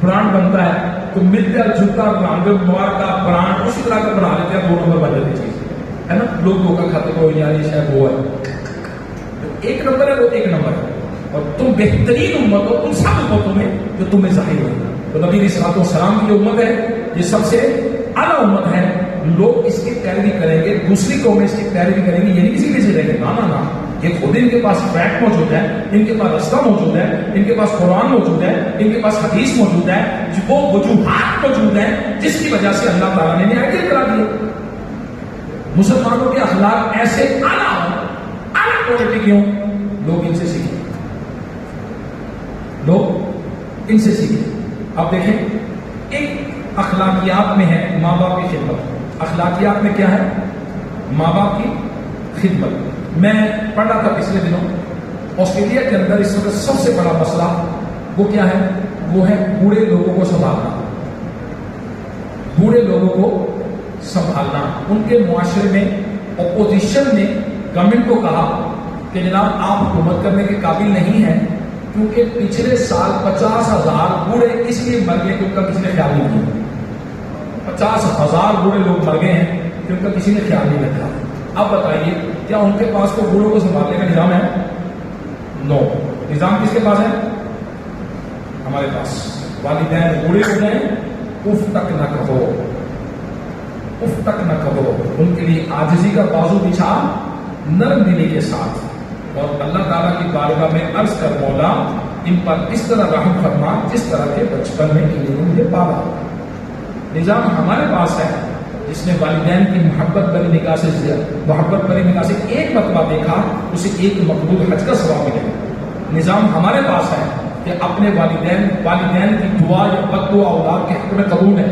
برانڈ بنتا ہے تو ملتا جوتا برانڈ موار کا برانڈ اسی طرح کا بنا لیتے ہیں، 2 نمبر بن جاتی چیز ہے نا، لوگوں کا ختم ہو یار یہ شاید وہ ہے، ایک نمبر ہے وہ ایک نمبر ہے، اور تم بہترین امت ہو ان سب امتوں میں جو تمہیں ظاہر ہو۔ تو نبی علیہ الصلوۃ والسلام کی امت ہے یہ سب سے اعلیٰ امت ہے، لوگ اس کی پیروی کریں گے، دوسری قومیں اس کی پیروی کریں گے، یہ نہیں کسی پیچھے رہیں گے، نا یہ خود ان کے پاس ٹریک موجود ہے، ان کے پاس رستہ موجود ہے، ان کے پاس قرآن موجود ہے، ان کے پاس حدیث موجود ہے، وہ وجوہات موجود ہیں جس کی وجہ سے اللہ تعالیٰ نے آئیڈیل کرا دیا۔ مسلمانوں کے اخلاق ایسے اعلیٰ کوالٹی کیوں؟ لوگ ان سے سیکھیں، لوگ ان سے سیکھیں۔ اب دیکھیں ایک اخلاقیات میں ہے ماں باپ کی خدمت، اخلاقیات میں کیا ہے؟ ماں باپ کی خدمت۔ میں پڑھ رہا تھا پچھلے دنوں آسٹریلیا کے اندر اس وقت سب سے بڑا مسئلہ وہ کیا ہے؟ وہ ہے بوڑھے لوگوں کو سنبھالنا، بوڑھے لوگوں کو سنبھالنا۔ ان کے معاشرے میں اپوزیشن نے گورنمنٹ کو کہا کہ جناب آپ حکومت کرنے کے قابل نہیں ہیں، کیونکہ پچھلے سال 50,000 بوڑھے اس لیے مر گئے کہ ان کا کسی نے خیال نہیں کیا۔ 50,000 بوڑھے لوگ مر گئے ہیں کہ ان کا کسی نے خیال نہیں رکھا۔ اب بتائیے کیا ان کے پاس تو بوڑھوں کو سنبھالنے کا نظام ہے؟ نو۔ نظام کس کے پاس ہے؟ ہمارے پاس۔ والدین بوڑھے ہو جائیں اف تک نہ کہو، اف تک نہ کہو، ان کے لیے عاجزی کا بازو بچھا نرم دلی کے ساتھ، اور اللہ تعالیٰ کی بارگاہ میں عرض کر مولا ان پر اس طرح رحم فرما جس طرح کے بچپن میں انہوں نے مجھے پالا۔ نظام ہمارے پاس ہے جس نے والدین کی محبت بری نگاہ سے ایک مرتبہ دیکھا اسے ایک مقبول حج کا ثواب ملے گا۔ نظام ہمارے پاس ہے کہ اپنے والدین کی دعا یا بد دعا اولاد کے حق میں قبول ہے،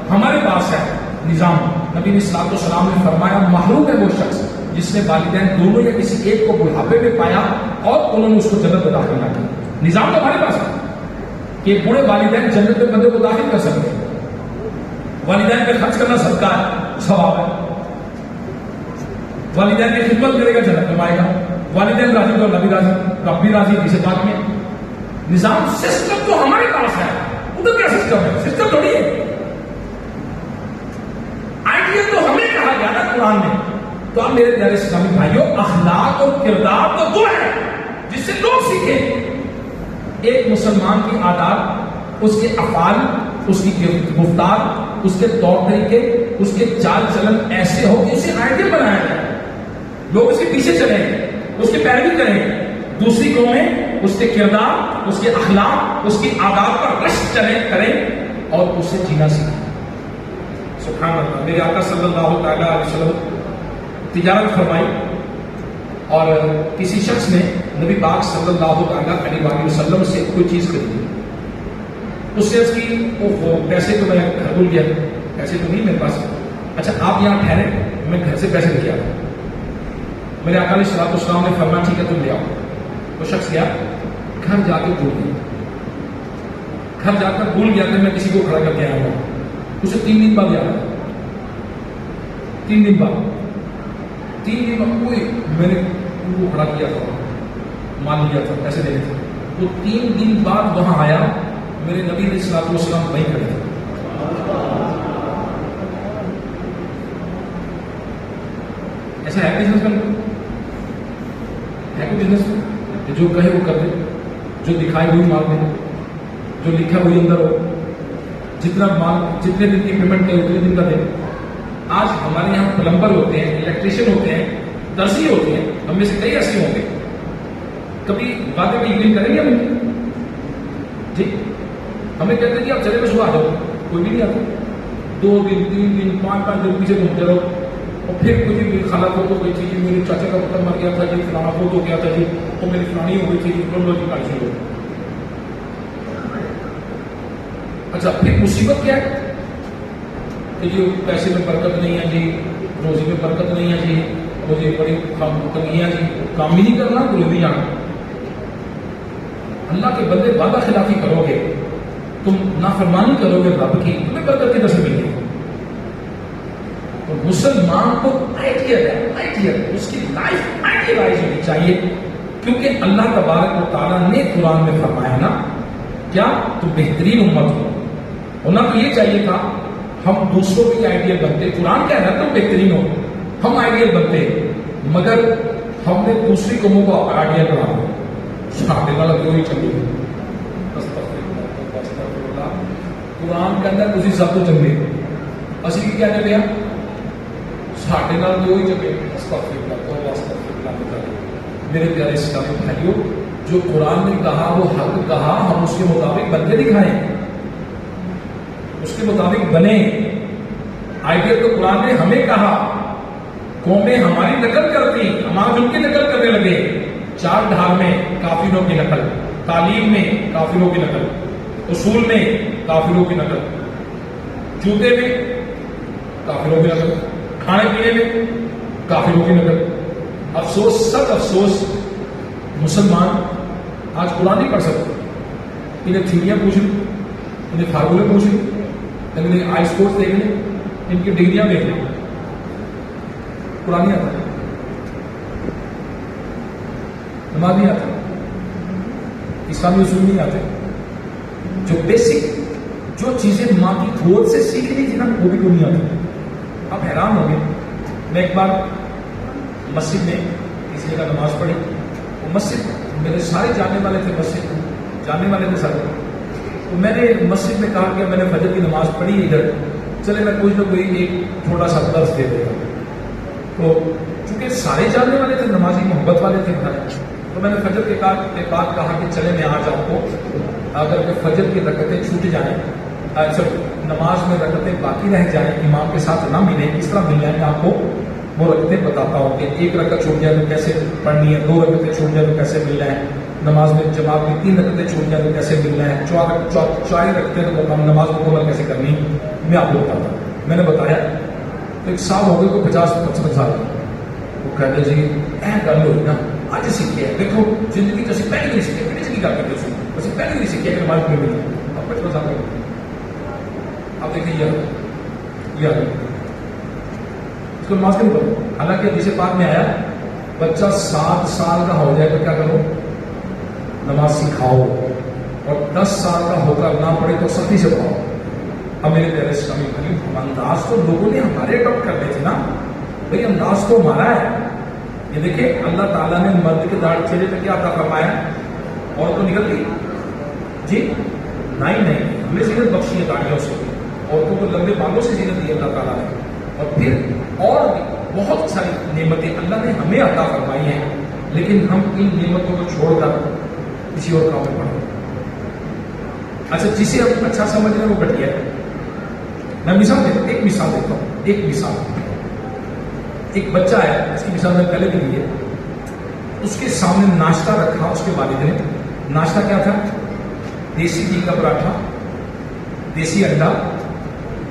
ہمارے پاس ہے نظام۔ نبی علیہ الصلوۃ والسلام نے فرمایا محروم ہے وہ شخص جس نے والدین دونوں یا کسی ایک کو بڑھاپے میں پایا اور انہوں نے اس کو جنت میں داخل نہ کیا۔ نظام تو ہمارے پاس ہے کہ بوڑھے والدین جنت میں بندے کو داخل کر سکتے ہیں، والدین پہ خرچ کرنا صدقہ ہے، ثواب ہے، والدین کی خدمت کرے گا جنت میں آئے گا، والدین راضی تو اللہ بھی راضی، رب بھی راضی، کسی بات میں۔ نظام سسٹم تو ہمارے پاس ہے، ادھر کیا سسٹم ہے؟ سسٹم تھوڑی ہے، آئیڈیل تو ہمیں کہا گیا نا قرآن میں۔ تو اب میرے پیارے اسلامی بھائیوں، اخلاق اور کردار تو وہ ہے جس سے لوگ سیکھیں۔ ایک مسلمان کی عادات، اس کے افعال، اس کی گفتار، اس کے طور طریقے، اس کے چال چلن ایسے ہو کہ اسے آئیڈیل بنایا جائے، لوگ اس کے پیچھے چلیں، اس کی پیروی کریں، دوسری قومیں اس کے کردار، اس کے اخلاق، اس کی عادات پر رشک کریں اور اس سے جینا سیکھیں۔ سبحان اللہ۔ میرے آقا صلی اللہ تعالیٰ علیہ وسلم تجارت فرمائی اور کسی شخص نے نبی پاک صلی اللہ تعالیٰ علیہ وسلم سے کوئی چیز خریدی، اس سے اس کی پیسے تو میں گھر بھول گیا، پیسے تو نہیں میرے پاس، اچھا آپ یہاں ٹھہرے میں گھر سے پیسے لے کے آتا ہوں۔ میرے آقا علیہ الصلوۃ والسلام نے فرمایا ٹھیک ہے تم لے آؤ۔ وہ شخص گیا، گھر جا کے بھول گیا، گھر جا کر بھول گیا کہ میں کسی کو کھڑا کر کے آیا ہوں۔ اسے 3 دن بعد یاد آیا، 3 دن بعد کوئی میں نے ان کو کھڑا کیا تھا، مان لیا تھا، پیسے دینے تھے۔ وہ 3 دن بعد وہاں آیا، میرے نبی علیہ الصلوۃ والسلام وہیں کھڑے تھے۔ ایسا ہے بزنس میں، ہے کوئی بزنس میں جو کہے وہ کر دے، جو دکھائے وہی مال دے، جو لکھا وہی اندر ہو، جتنا مال جتنے دن کی پیمنٹ کرے اتنے دن کا دے۔ آج ہمارے یہاں پلمبر ہوتے ہیں، الیکٹریشین ہوتے ہیں، درزی ہوتے ہیں، ہم میں سے کئی ایسے ہوں گے، کبھی وعدے میں یقین کریں گے ہم؟ جی ہمیں کہتے ہیں کہ آپ چلے میں صبح آ جاؤ، کوئی بھی نہیں آتا، 2 دن 3 دن 5 دن پیچھے گھومتے رہو، اور پھر کچھ خالہ کو کوئی چیز، میرے چاچا کا پتہ مر گیا تھا جی، فلانا فوت ہو گیا تھا جی، تو میری فلانی ہو گئی تھی جی، کاجی ہو۔ اچھا پھر مصیبت کیا ہے کہ جی پیسے میں برکت نہیں ہے جی، روزی میں برکت نہیں ہے جی، مجھے بڑی تنگیاں جی، کام ہی نہیں کرنا، بولے نہیں جانا. اللہ کے بندے وعدہ خلافی کرو گے، تم نافرمانی کرو گے رب کی، تمہیں برکت کدھر سے ملے گی؟ مسلمان کو آئیڈیل اس کی لائف آئیڈیلائز ہونی چاہیے، کیونکہ اللہ تبارک و تعالیٰ نے قرآن میں فرمایا نا کیا تم بہترین امت ہو. ہونا تو یہ چاہیے تھا ہم دوسروں کی آئیڈیل بنتے. قرآن کہہ رہا ہے تم بہترین ہو، ہم آئیڈیل بنتے، مگر ہم نے دوسری قوموں کو آئیڈیل بنا دیا. ساڈے نال کوئی چنگی قرآن کے اندر تسی سب تو چنگے، اسی کی کہنے پہ ساڈے نال کوئی چنگے. میرے پیارے اسلامی بھائیوں، جو قرآن نے کہا وہ حق کہا، ہم اس کے مطابق بن کے دکھائیں، اس کے مطابق بنے. آئیڈیل تو قرآن نے ہمیں کہا، قومیں ہماری نقل کرتی، ہم آج ان کی نقل کرنے لگے. چار دھار میں کافروں کی نقل، تعلیم میں کافروں کی نقل، اصول میں کافروں کی نقل، جوتے میں کافروں کی نقل، کھانے پینے میں کافروں کی نقل. افسوس، سب افسوس، مسلمان آج قرآن نہیں پڑھ سکتے. انہیں تھیوریاں پوچھ لیں، انہیں فارمولے پوچھ لیں، انہیں آئی اسپورٹس دیکھ لیں، ان کی ڈگریاں دیکھ لیں، قرآن نہیں آتا، نماز نہیں آتا، اسلامی اصول نہیں آتے. جو بیسک جو چیزیں ماں کی گود سے سیکھنی تھی نا وہ بھی کو نہیں آتی. آپ حیران ہو گئے. میں ایک بار مسجد میں کسی جگہ نماز پڑھی، وہ مسجد میرے سارے جاننے والے تھے، مسجد جاننے والے تھے سارے. تو میں نے مسجد میں کہا کہ میں نے فجر کی نماز پڑھی ادھر، چلے میں کچھ نہ کوئی ایک چھوٹا سا درس دے دیتا. تو چونکہ سارے جاننے والے تھے، نمازی محبت والے تھے گھر، تو میں نے فجر کے بعد کہا کہ چلے میں آج آپ کو اگر کہ فجر کی رکعتیں چھوٹ جائیں، نماز میں رکعتیں باقی رہ جائیں، امام کے ساتھ نہ ملیں، کس طرح مل جائیں، میں آپ کو وہ رکعتیں بتاتا ہوں کہ ایک رکعت چھوٹ جائے تو کیسے پڑھنی ہے، 2 رکعتیں چھوٹ جائے تو کیسے ملنا ہے، نماز میں جماعت میں 3 رکعتیں چھوٹ جائے تو کیسے ملنا ہے، 4 رکعتیں تو ہم نماز مکمل کیسے کرنی، میں آپ کو بتاتا ہوں. میں نے بتایا تو ایک سال ہو گئے کو 50-55 سال. وہ کہتے جی اے گل ہوئی نا اج سیکھے. دیکھو زندگی تو اسی پہلے نہیں سیکھے، پہلے سے کی گل کرتے اسی اسی پہلے نہیں سیکھے کہ نماز میں ملی. اب 55 سال ہو گئے. آپ دیکھیں یہ اس کو نماز نہیں پڑھو. حالانکہ جسے پاک میں آیا بچہ 7 سال کا ہو جائے تو کیا کرو، نماز سکھاؤ، اور 10 سال کا ہو کر نہ پڑھے تو سختی سے پڑھاؤ. اب میرے پیارے اسلامی بھائی، انداز تو لوگوں نے ہمارے اڈاپٹ کرنے تھے نا بھائی، انداز تو ہمارا ہے. یہ دیکھیں اللہ تعالیٰ نے مرد کے داڑھی چہرے پہ کیا عطا فرمایا، اور تو نکل گئی جی نہیں، ہمیں زینت بخشی ہے داڑھیوں سے، عورتوں کو لمبے بالوں سے زینت دی اللہ تعالیٰ نے، اور پھر اور بھی بہت ساری نعمتیں اللہ نے ہمیں عطا فرمائی ہیں. لیکن ہم ان نعمتوں کو چھوڑ کر کسی اور کام میں پڑ گئے. اچھا جسے ہم اچھا سمجھ رہے ہیں وہ گھٹیا ہے. میں مثال دیتا ہوں، ایک مثال دیتا ہوں. ایک مثال، ایک بچہ ہے، اس کی مثال میں پہلے بھی دی ہے. اس کے سامنے ناشتہ رکھا اس کے والد نے. ناشتہ کیا تھا؟ دیسی گھی کا پراٹھا، دیسی انڈا،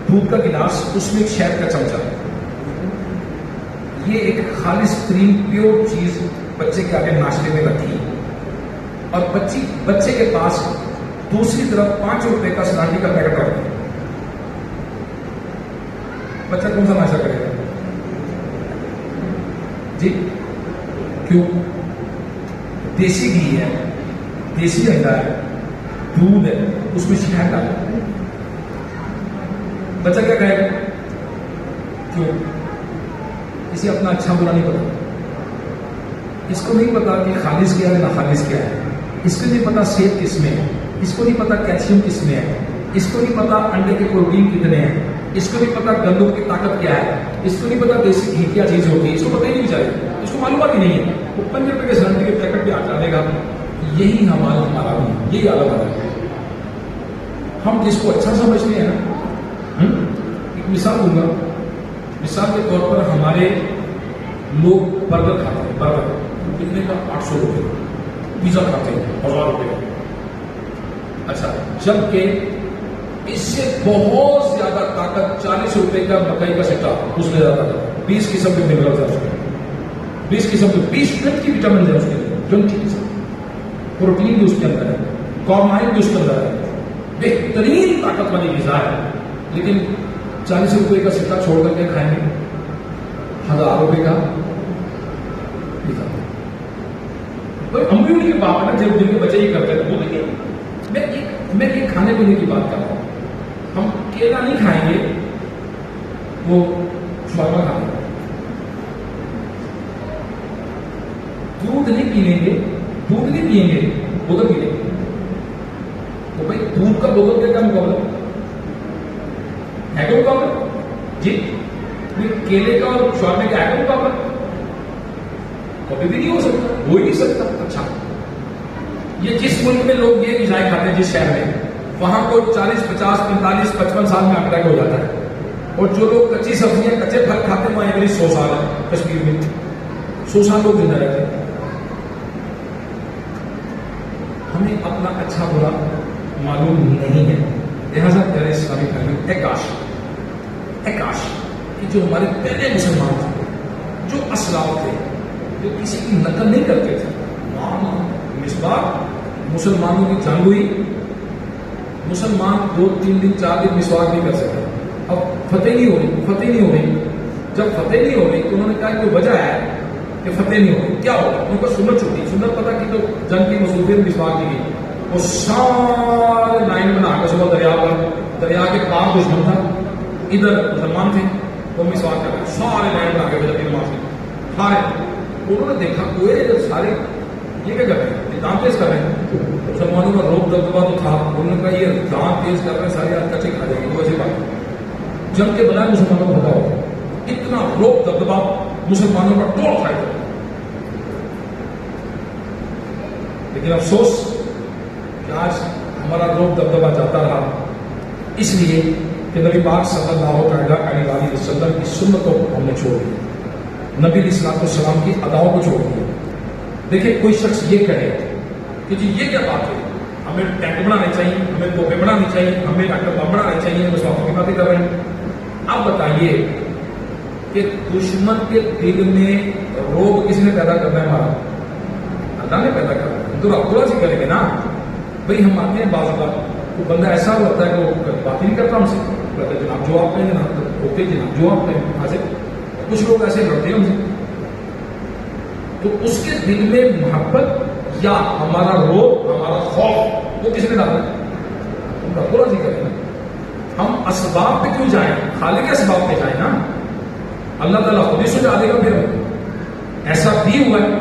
دودھ کا گلاس، اس میں ایک شہد کا چمچہ. یہ ایک خالص ترین پیور چیز بچے کے آگے ناشتے میں رکھی، اور بچے کے پاس دوسری طرف 5 روپے کا سناٹی کا پیکٹ رکھ دیا. بچہ کون سا ناشتہ کرے گا جی؟ کیوں؟ دیسی گھی ہے، دیسی انڈا ہے، دودھ ہے، اس میں شہد ڈالا. بچہ کیا کہے گا؟ کیوں؟ اسے اپنا اچھا برا نہیں پتا. اس کو نہیں پتا کہ خالص کیا ہے نہ خالص کیا ہے. اس کو نہیں پتا صحت کس میں ہے، اس کو نہیں پتا کیلشیم کس میں ہے، اس کو نہیں پتا انڈے کے پروٹین کتنے ہیں، اس کو نہیں پتا گندم کی طاقت کیا ہے، اس کو نہیں پتا دیسی گھی کیا چیز ہوتی ہے. اس کو پتہ ہی نہیں چاہیے، اس کو معلومات ہی نہیں ہے. وہ 5 روپے کے سنڈے کے پیکٹ پہ ہاتھ ڈالے گا. یہی ہمارا بھی یہی عالم ہے. ہم جس کو اچھا سمجھتے ہیں نا، ایک مثال دوں گا. مثال کے طور پر ہمارے لوگ برگر کھاتے ہیں. برگر کتنے کا؟ 800 روپے. پیزا کھاتے ہیں 1000 روپے. اچھا، جبکہ اس سے بہت زیادہ طاقت 40 روپے کا مکئی کا سٹا، اس میں زیادہ طاقت، 20 قسم کے منرلز ہیں. 20 قسم کے 20 وٹامن ہے اس کے اندر، 20 قسم، پروٹین بھی اس کے اندر ہے، کاربوہائڈریٹ بھی اس کے اندر ہے، بہترین طاقت والی غذا ہے. لیکن 40 روپے کا سکہ چھوڑ کر کے کھائیں گے 1000 روپے کا پیزا. ہم بھی ان کی بات ہے نا، جب جن کے بچے ہی کرتے ہیں وہ دیکھیے. میں یہ کھانے پینے کی بات کر رہا ہوں. ہم کیلا نہیں کھائیں گے، وہ شورما کھائیں گے. دودھ نہیں پی لیں گے، دودھ نہیں پیئیں گے، بوتل پی لیں گے. تو بھائی دودھ کا بوتل کے کیا مقابلہ ہے؟ کوئی مقابلہ جی؟ کیلے کا اور شورمے کا ہے کوئی مقابلہ؟ کبھی بھی نہیں ہو سکتا، ہو ہی نہیں سکتا. اچھا، یہ جس ملک میں لوگ یہ غذائیں کھاتے ہیں، جس شہر میں، وہاں کو 40 50 45 55 سال میں اٹیک ہو جاتا ہے. اور جو لوگ کچی سبزیاں کچے پھل کھاتے ہیں وہاں ایوریج 100 سال ہے. کشمیر میں 100 سال لوگ زندہ رہتے ہیں. ہمیں اپنا اچھا برا معلوم نہیں ہے. لہٰذا پیارے اسلامی بھائیوں، ایک کاش کہ جو ہمارے پہلے مسلمان تھے، جو اسلاف تھے، جو کسی کی نقل نہیں کرتے تھے. مصباح مسلمانوں کی جنگ ہوئی، مسلمان 2 3 دن 4 دن مسواک نہیں کر سکتے. اب فتح نہیں ہو رہی. جب فتح نہیں ہو رہی تو انہوں نے کہا کہ وجہ ہے کہ فتح نہیں ہو رہی، کیا ہوگا؟ ان کو سنت چھوٹی، سنت پتہ کی تو جنگ کی مصروفیت مسواک کی گئی. وہ سارے لائن بنا کے صبح دریا کے پار دشمن تھا، ادھر مسلمان تھے، وہ مسواک کر رہے، سارے لائن بنا کے جب نماز کی سارے. انہوں نے دیکھا وہ سارے یہ کیا کر رہے ہیں؟ یہ دانت تیز کر رہے ہیں. مسلمانوں کا روک دبدبا تو تھا، انہوں نے کہا یہ دانت تیز کر رہے ہیں، ساری آج کچے کھا جائیں گے. وہ ایسی بات جنگ کے بجائے مسلمانوں کو ہوتا ہو، اتنا روک دبدبا مسلمانوں کا ٹوٹ کھائے. لیکن افسوس کہ آج ہمارا روک دبدبا جاتا رہا، اس لیے کہ نبی پاک صلی اللہ علیہ وسلم کی سنتوں کو ہم نے چھوڑ دیا، نبی علیہ السلام کی اداؤں کو چھوڑ دیا. دیکھیں کوئی شخص یہ کہے کہ جی یہ کیا بات ہے، ہمیں ٹینک بنانے چاہیے، ہمیں کوپے بنانی چاہیے، ہمیں ڈاکٹر بم بنانے چاہیے، ہمیں سوافوں کی باتیں کر رہے ہیں. اب بتائیے کہ دشمن کے دل میں روگ کس نے پیدا کرنا ہے؟ ہمارا اللہ نے پیدا کرنا ہے. تو عبداللہ سے کریں گے نا. بھائی ہم آتے ہیں بعض بات تو بندہ ایسا ہوتا ہے کہ وہ بات ہی نہیں کرتا ہم سے، کہتے ہیں جناب جو آپ کہیں جناب، اوکے جناب جو آپ کہیں. وہاں سے کچھ لوگ ایسے لڑتے ہیں ہم سے. تو اس کے دل میں محبت یا ہمارا روب، ہمارا خوف، وہ کس نے ڈالا؟ ہم رب راضی کریں نا. ہم اسباب پہ کیوں جائیں؟ خالق کے اسباب پہ جائیں نا. اللہ تعالیٰ خود ہی سجا دے گا. پھر ایسا بھی ہوا ہے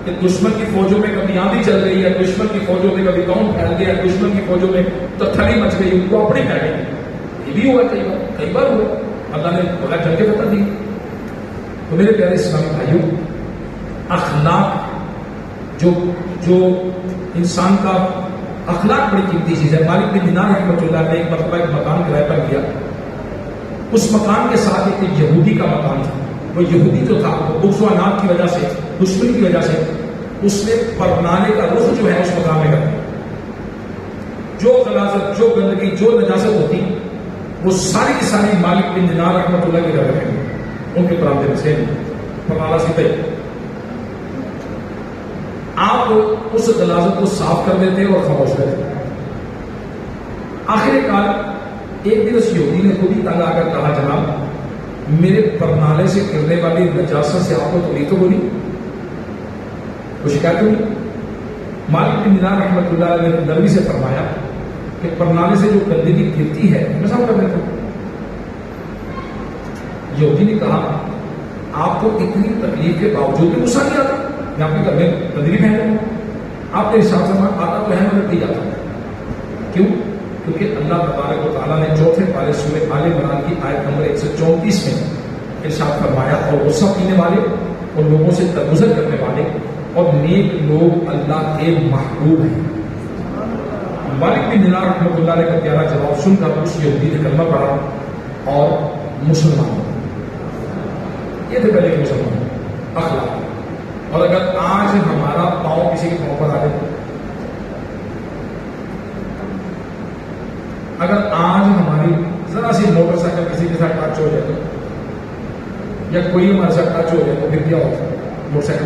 کہ دشمن کی فوجوں میں کبھی آندھی چل رہی ہے، دشمن کی فوجوں میں کبھی قوم پھیل گیا، دشمن کی فوجوں میں تو تھلی مچ گئی، ان کو اپنے پھیل گئی. یہ بھی ہوا کئی بار ہوا. اللہ نے بغیر جنگ کے فتح دی. تو میرے پیارے اسلامی بھائیوں، اخلاق جو انسان کا اخلاق بڑی قیمتی چیز ہے. مالک بن دینار رحمۃ اللہ نے ایک مرتبہ ایک مکان کرایہ پر لیا. اس مکان کے ساتھ ایک یہودی کا مکان تھا. وہ یہودی جو تھا بغض کی وجہ سے، دشمن کی وجہ سے، اس نے پرنالے کا رخ جو ہے اس مکان میں کر دیا. جو غلاظت، جو گندگی، جو نجاست ہوتی وہ ساری کی ساری مالک بن دینار رحمۃ اللہ کی طرف رکھیں گے. ان کے پرامدے میں سے پرنالا سیدھے آپ اس غلاظت کو صاف کر دیتے اور خاموش کر دیتے. آخر کار ایک دن اس یہودی نے خود ہی تنگ آ کر کہا جناب میرے پرنالے سے گرنے والی نجاست سے آپ کو تکلیف تو بولی، کوئی شکایت ہوئی؟ مالک بن دینار رحمۃ اللہ علیہ نے نرمی سے فرمایا کہ پرنالے سے جو گندگی گرتی ہے میں صاف کر دیتا ہوں. یہودی نے کہا آپ کو اتنی تکلیف کے باوجود بھی غصہ نہیں آتا؟ میں آپ کے گھر میں گندگی پھینک رہا ہوں، آپ کے حساب سے آتا تو ہے مگر دی جاتا. کیوں؟ کیونکہ اللہ تبارک و تعالیٰ نے چوتھے پارے سورہ آل عمران کی آیت نمبر 134 میں ارشاد فرمایا اور غصہ پینے والے اور لوگوں سے درگزر کرنے والے اور نیک لوگ اللہ کے محبوب ہیں. مالک بن دینار رحمۃ اللہ علیہ کا پیارا جواب سن کر اس یہودی نے کلمہ پڑھا اور مسلمان ہو. یہ تھے پہلے کے مسلمان اخلاق. اور اگر آج ہمارا پاؤں کسی کے پاؤں پر آ جائے، اگر آج ہماری ذرا سی موٹر سائیکل کسی کے ساتھ ٹچ ہو جائے یا کوئی ہمارے ساتھ ٹچ ہو جائے تو پھر کیا ہوتا ہے؟ موٹر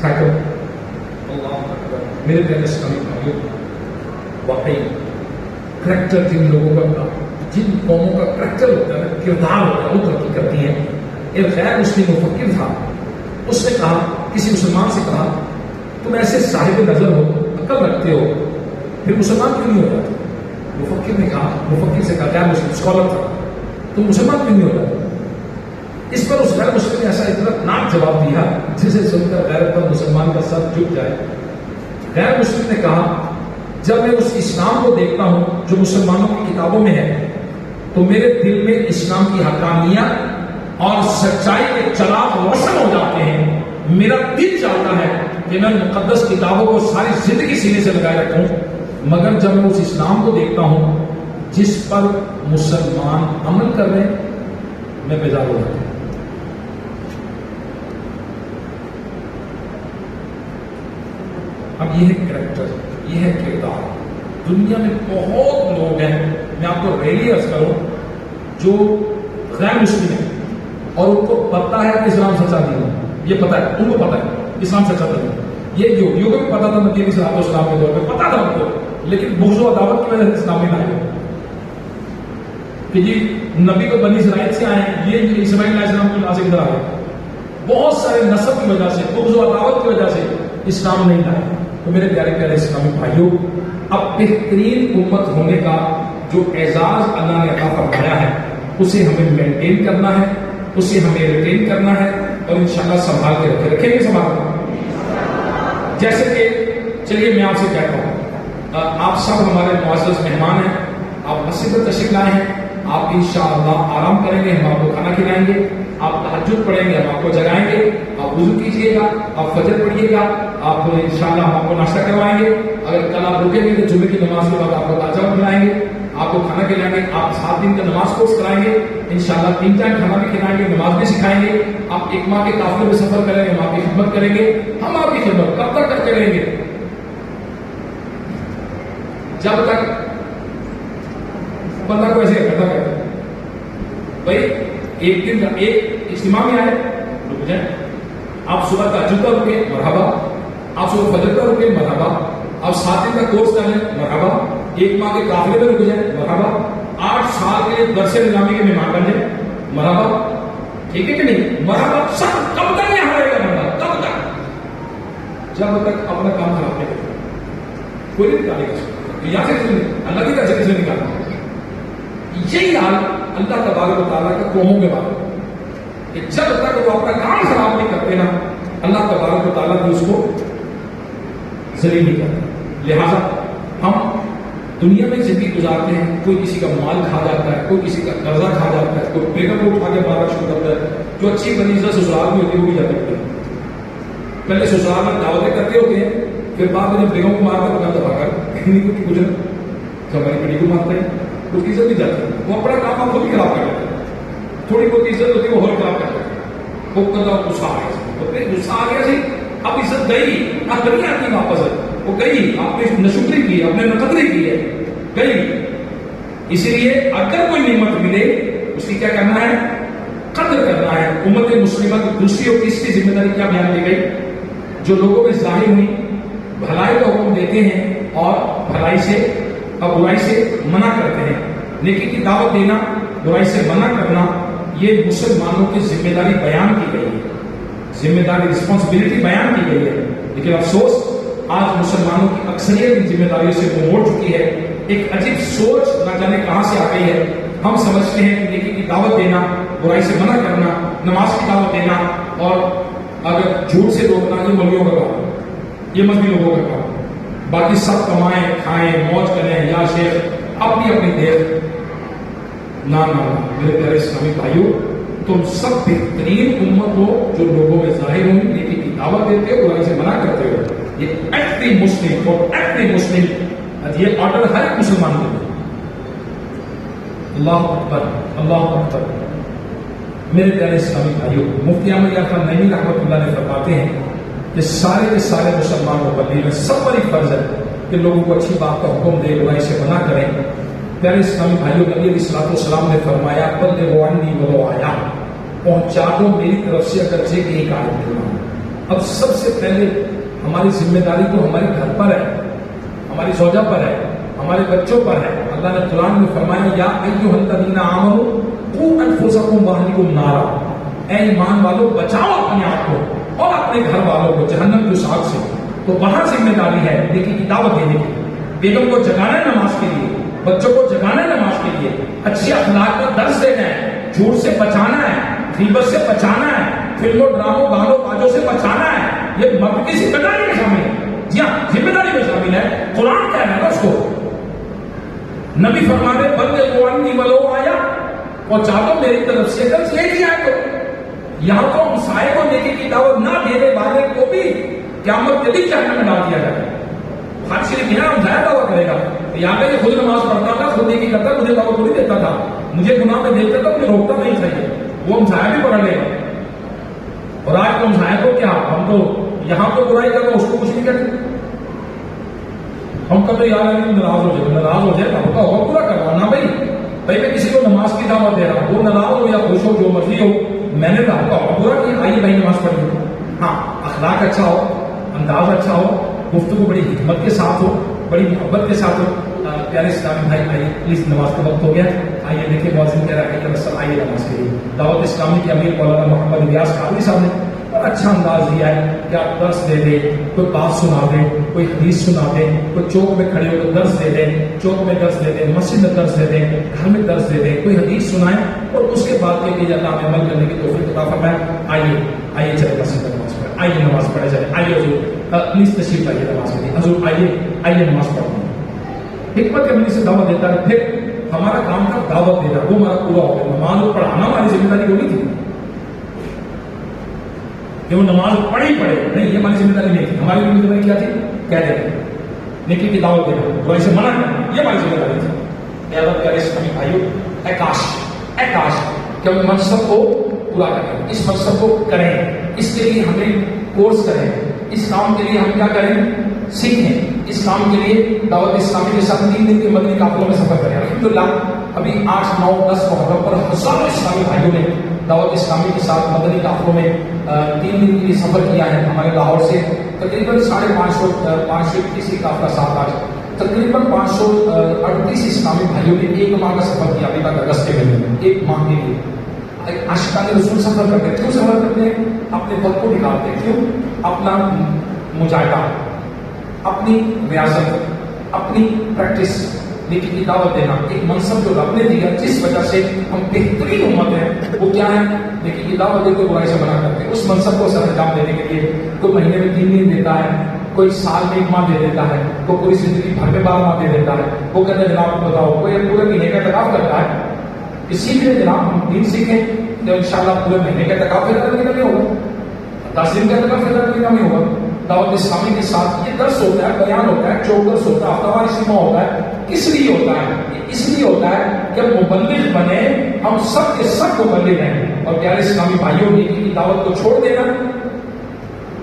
سائیکل میرے پیارے اسلامی بھائیوں، واقعی کریکٹر جن لوگوں کا، جن قوموں کا کریکٹر ہوتا ہے، کردار ہوتا ہے، وہ ترقی کرتی ہیں. ایک غیر مسلم مفکر تھا، اس نے کہا، کسی مسلمان سے کہا، تم ایسے صاحب نظر ہو، عقل رکھتے ہو، پھر مسلمان کیوں نہیں ہو جاتے؟ مفکر نے کہا، مفکر سے کہا، غیر مسلم اسکالر تھا، تم مسلمان کیوں نہیں ہو جاتے؟ اس پر اس غیر مسلم نے ایسا عبرتناک جواب دیا جسے سن کر غیرت مند مسلمان کا سر جھک جائے. غیر مسلم نے کہا، جب میں اس اسلام کو دیکھتا ہوں جو مسلمانوں کی کتابوں میں ہے تو میرے دل میں اسلام کی حقانیت اور سچائی کے چراغ روشن ہو جاتے ہیں. میرا دل چاہتا ہے کہ میں مقدس کتابوں کو ساری زندگی سینے سے لگائے رکھوں، مگر جب میں اس اسلام کو دیکھتا ہوں جس پر مسلمان عمل کر رہے ہیں، میں بیزار ہو جاتا ہوں. اب یہ ہے کریکٹر، یہ ہے کردار. دنیا میں بہت لوگ ہیں، میں آپ کو ریلی عرض کروں، جو غیر مسلم ہیں اور ان کو پتا ہے کہ اسلام سچا دین ہے. یہ پتا ہے، ان کو پتا ہے اسلام سچا دین ہے. یہ یہودیوں کو بھی پتا تھا نبی صلی اللہ علیہ وسلم کے دور میں، پتا تھا ان کو، لیکن بغض و عداوت کی وجہ سے اسلام میں لائے کہ جی نبی کو بنی اسرائیل سے آئے ہیں، یہ اسماعیل علیہ السلام کو لا سے ادھر آ گئے. بہت سارے نسب کی وجہ سے، بغض و عداوت کی وجہ سے اسلام نہیں لائے. تو میرے پیارے پیارے اسلامی بھائیوں، اب بہترین امت ہونے کا جو اعزاز اللہ نے عطا فرمایا ہے، اسے ہمیں مینٹین کرنا ہے، اسے ہمیں ریٹین کرنا ہے، اور انشاءاللہ سنبھال کے رکھیں گے سنبھال کر. جیسے کہ چلیے میں آپ سے کہتا ہوں، آپ سب ہمارے معزز مہمان ہیں، آپ مسجد میں تشریف لائے ہیں، آپ انشاءاللہ آرام کریں گے، ہم آپ کو کھانا کھلائیں گے، آپ تہجد پڑھیں گے، ہم آپ کو جگائیں گے، آپ وضو کیجیے گا، آپ فجر پڑھیے گا، آپ کو انشاءاللہ ہم آپ کو ناشتہ کروائیں گے. اگر کل آپ رکیں گے تو جمعے کی نماز کے بعد آپ کو تاجہ کھلائیں گے، آپ کو کھانا کھلائیں گے، آپ 7 دن کا نماز کورس کرائیں گے، انشاءاللہ 3 ٹائم کھانا بھی کھلائیں گے، نماز بھی سکھائیں گے. آپ 1 ماہ کے قافلے میں سفر کریں گے، ہم آپ کی خدمت کریں گے. ہم آپ کی خدمت کب تک کرتے رہیں گے؟ جب تک بندہ کو ایسے کرتا کرتا بھائی ایک دن ایک اجتماع میں آئے، رک جائیں. آپ صبح تہجد کا رکے، مرحبا. آپ صبح فجر کا رکے، مرحبا. آپ 7 دن کا کورس کر لیں، مرحبا. 1 ماہ کے قافلے میں رک جائیں، مرحبا. 8 سال کے لیے درس نظامی کے مہمان بن جائیں، مرحبا. ٹھیک ہے کہ نہیں؟ مرحبا. سب کب تک یہاں رہے گا بندہ؟ کب تک؟ جب تک اپنا کام خراب نہیں کرے. کوئی نہیں نکالے گا یہاں سے، اللہ کی طرف سے نکالنا. یہی حال اللہ تبارک و تعالیٰ کا قوموں کے بارے میں، کہ جب تک وہ اپنا کام خراب نہیں کرتے نا، اللہ تبارک و تعالیٰ بھی اس کو ذلیل نہیں کرتا. لہذا ہم دنیا میں زندگی گزارتے ہیں، کوئی کسی کا مال کھا جاتا ہے، کوئی کسی کا قرضہ کھا جاتا ہے، کوئی بیگم کو اٹھا کے مارنا شروع کرتا ہے. جو اچھی بنیزہ سسرال میں ہوتی ہے وہ بھی جاتے ہوتے ہیں. پہلے سسرال میں دعوتیں کرتے ہوتے ہیں، پھر بعد میں بیگم کو مارتا پکا دبا کر کچھ ہماری بیٹی کو مارتے ہیں، اس کی عزت بھی جاتی ہے. وہ اپنا کام خود ہی خراب کر لیتے ہیں. تھوڑی بہت عزت ہوتی ہے وہ اور خراب کر لیتے ہیں. وہ کہتا غصہ آ گیا، تو پھر غصہ آ گیا سی، اب عزت گئی، اب نہیں آتی واپس ہے. وہ گئی، آپ نے نشکری کی، آپ نے نقدری کی ہے، گئی. اسی لیے اگر کوئی نعمت ملے اس کی کیا کرنا ہے؟ قدر کرنا ہے. امت مسلمہ کی دوسری اور تیسری ذمہ داری کیا بیان کی گئی؟ جو لوگوں میں ظاہر ہوئی بھلائی کا حکم دیتے ہیں اور بھلائی سے اور برائی سے منع کرتے ہیں. نیکی کی دعوت دینا، برائی سے منع کرنا، یہ مسلمانوں کی ذمہ داری بیان کی گئی ہے، ذمہ داری رسپانسبلٹی بیان کی گئی ہے. لیکن افسوس آج مسلمانوں کی اکثریت ان ذمہ داریوں سے منہ موڑ چکی ہے. ایک عجیب سوچ نہ جانے کہاں سے آ گئی ہے. ہم سمجھتے ہیں کہ نیکی کی دعوت دینا، برائی سے منع کرنا، نماز کی دعوت دینا اور اگر جھوٹ سے روکنا یہ مولویوں کا کام، یہ مذہبی لوگوں کا کام. باقی سب کمائیں، کھائیں، موج کریں، یا شیخ اپنی اپنی دیر. نہ میرے پیارے اسلامی بھائیوں، تم سب بہترین امت ہو جو لوگوں میں ظاہر ہوئی، نیکی کی دعوت دیتے ہو، برائی سے منع کرتے ہو. یہ ایکٹلی مسلم اور ایکٹلی مسلم، یہ آرڈر ہر ایک مسلمان کو. اللہ اکبر، اللہ اکبر. میرے پیارے اسلامی بھائیوں، مفتی احمد یار خان نعیمی رحمۃ اللہ نے فرماتے ہیں کہ سارے کے سارے مسلمان مبلغ میں سب پر ایک فرض ہے کہ لوگوں کو اچھی بات کا حکم دے، برائی سے منع کریں. پیارے اسلامی بھائیوں، نبی علیہ الصلوۃ والسلام نے فرمایا بلغوا عنی ولو آیہ، پہنچا دو میری طرف سے اگرچہ ایک آیت کلمہ. اب سب سے پہلے ہماری ذمہ داری تو ہمارے گھر پر ہے، ہماری زوجہ پر ہے، ہمارے بچوں پر ہے۔ اللہ نے قرآن میں فرمایا یا ایھا الذین آمنوا قوا انفسکم واہلیکم نارا، اے ایمان والو بچاؤ اپنے آپ کو اور اپنے گھر والوں کو جہنم کی آگ سے۔ تو وہاں ذمہ داری ہے نیکی کی دعوت دینے کی، بیگم کو جگانا ہے نماز کے لیے، بچوں کو جگانا ہے نماز کے لیے، اچھے اخلاق کا درس دینا ہے، جھوٹ سے بچانا ہے، غیبت سے بچانا ہے، فلموں ڈراموں گانوں بازوں سے بچانا ہے۔ یہ مرد کی ذمہ داری میں شامل ہے، جی ہاں ذمہ داری میں شامل ہے۔ قرآن کہہ رہا ہے نا اس کو، نبی فرماتے بلغوا عنی ولو آیا، پہنچا دو میری طرف سے بس ایک ہی آئے تو یہاں تو ہمسائے کو نیکی کی دعوت نہ دینے والے کو بھی قیامت کے دن جہنم میں ڈال دیا جائے گا۔ خاص صرف یہاں ہمسایہ دعوت کرے گا، یہاں پہ خود نماز پڑھتا تھا، خود نیکی کرتا، مجھے دعوت نہیں دیتا تھا، مجھے گناہ میں دیکھتا تھا، مجھے روکتا نہیں چاہیے، وہ ہمسایہ بھی پکڑ لے گا۔ اور آج تو ہمسایہ کو کیا، ہم تو یہاں تو برائی کرتا اس کو کچھ نہیں کہتے، ہم کبھی یار ناراض ہو جائے تو اور پورا کروانا بھائی میں کسی کو نماز کی دعوت دے رہا ہوں، وہ ناراض ہو یا خوش ہو جو مرضی ہو، میں نے تو آپ کا اور پورا کیا، آئیے بھائی نماز پڑھیے۔ ہاں اخلاق اچھا ہو، انداز اچھا ہو، گفتگو بڑی حکمت کے ساتھ ہو، بڑی محبت کے ساتھ ہو۔ پیارے اسلامی بھائی آئیے پلیز، نماز کا وقت ہو گیا، آئیے دیکھیں مؤذن کہہ رہا ہے کہ آئیے نماز کے لیے۔ دعوت اسلامی کے امیر مولانا محمد الیاس قادری صاحب نے بڑا اچھا انداز دیا ہے کہ آپ درس دے دیں، کوئی بات سنا دیں، کوئی حدیث سنا دیں، کوئی چوک میں کھڑے ہو کر درس دے دیں، چوک میں درس دے دیں، مسجد میں درس دے دیں، گھر میں درس دے دیں، کوئی حدیث سنائیں اور اس کے بعد کہ اللہ میں عمل کرنے کی توفیق عطا فرمائے۔ آئیے چلے مسجد میں نماز پڑھیں، آئیے نماز پڑھے جائے، آئیے حضور پلیز تشریف لائیے نماز کے لیے، حضور آئیے نماز پڑھیں۔ حکمت عملی سے دعوت دیتا ہے، پھر ہمارا کام تھا دعوت دینا، وہ ہمارا پورا ہو گیا۔ نماز پڑھانا ہماری ذمہ داری وہ نہیں تھی کہ وہ نماز پڑھی پڑھے، نہیں، یہ ہماری ذمہ داری نہیں تھی۔ ہماری ذمہ داری کیا تھی؟ کہہ دیں نیکی کی دعوت دینا، برائی سے منع کرنا، یہ ہماری ذمہ داری تھی۔ پیارے اسلامی بھائیوں، اے کاش کہ ہم منصب کو پورا کریں، اس منصب کو کریں، اس کے لیے ہمیں کورس کریں، اس کام کے لیے ہم کیا کریں؟ سیکھیں۔ اس کام کے لیے دعوت اسلامی کے ساتھ 3 دن کے مدنی قافلوں میں سفر کریں۔ الحمدللہ ابھی 8، 9، 10 محرم پر ہزاروں اسلامی بھائیوں نے دعوت اسلامی کے ساتھ مدنی قافلوں میں 3 دن کے لیے سفر کیا ہے۔ ہمارے لاہور سے تقریباً 531 قافلہ ساتھ آج تقریباً 538 اسلامی بھائیوں نے 1 ماہ کا سفر کیا ابھی تک اگست کے مہینے میں، 1 ماہ کے لیے۔ عاشقان رسول سفر کرتے ہیں، کیوں سفر کرتے ہیں؟ اپنے وقت کو نکالتے ہیں، کیوں؟ اپنا مجاہدہ، اپنی ریاضت، اپنی پریکٹس، نیکی کی دعوت دینا، ایک منصب جو رب نے دیا جس وجہ سے ہم بہترین امت ہیں، وہ کیا ہے؟ نیکی کی دعوت دے کے برائی سے منع کرتے ہیں۔ اس منصب کو سر انجام دینے کے لیے کوئی مہینے میں 3 دن دیتا ہے، کوئی سال میں 1 ماہ دے دیتا ہے، کوئی پوری زندگی بھر میں 12 ماہ دے دیتا ہے۔ وہ کہتے ہیں جناب بتاؤ، کوئی پورے مہینے کا اعتکاف کرتا ہے کہ سیکھ لیں جناب، ہم دین سیکھیں تو انشاءاللہ پورے مہینے کا اعتکاف فیصلہ کرنے کا نہیں ہوگا، 10 دن کا اعتکاف فیصلہ کرنے کا نہیں ہوگا۔ دعوت اسلامی کے ساتھ یہ درس ہوتا ہے، بیان ہوتا ہے، چوک درس ہوتا ہے، ہفتہ وار اجتماع ہوتا ہے۔ کس لیے ہوتا ہے؟ اس لیے ہوتا ہے کہ مبلغ بنے، ہم سب کے سب مبلغ ہیں۔ اور پیارے اسلامی بھائیوں، نیکی کی دعوت کو چھوڑ دینا،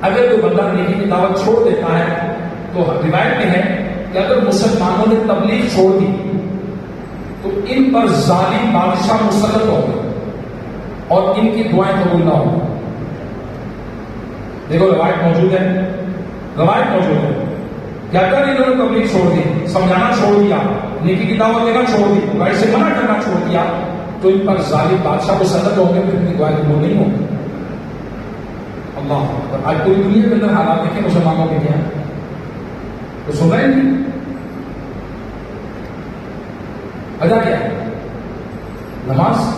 اگر کوئی بندہ نیکی کی دعوت چھوڑ دیتا ہے تو روایت میں ہے کہ اگر مسلمانوں نے تبلیغ چھوڑ دی تو ان پر ظالم بادشاہ مسلط ہوں گے اور ان کی دعائیں قبول نہ ہوں۔ دیکھو روایت موجود ہے کہ اگر انہوں نے تبلیغ چھوڑ دی، سمجھانا چھوڑ دیا، نیکی کی دعوت دینا چھوڑ دی، برائی سے منع کرنا چھوڑ دیا، تو ان پر ظالم بادشاہ مسلط ہوں گے، پھر ان کی دعائیں قبول نہیں ہوں گی۔ اللہ اکبر۔ آج پوری دنیا کے اندر حالات دیکھیں مسلمانوں کے کیا تو سن رہے ہیں، وجہ کیا ہے؟ نماز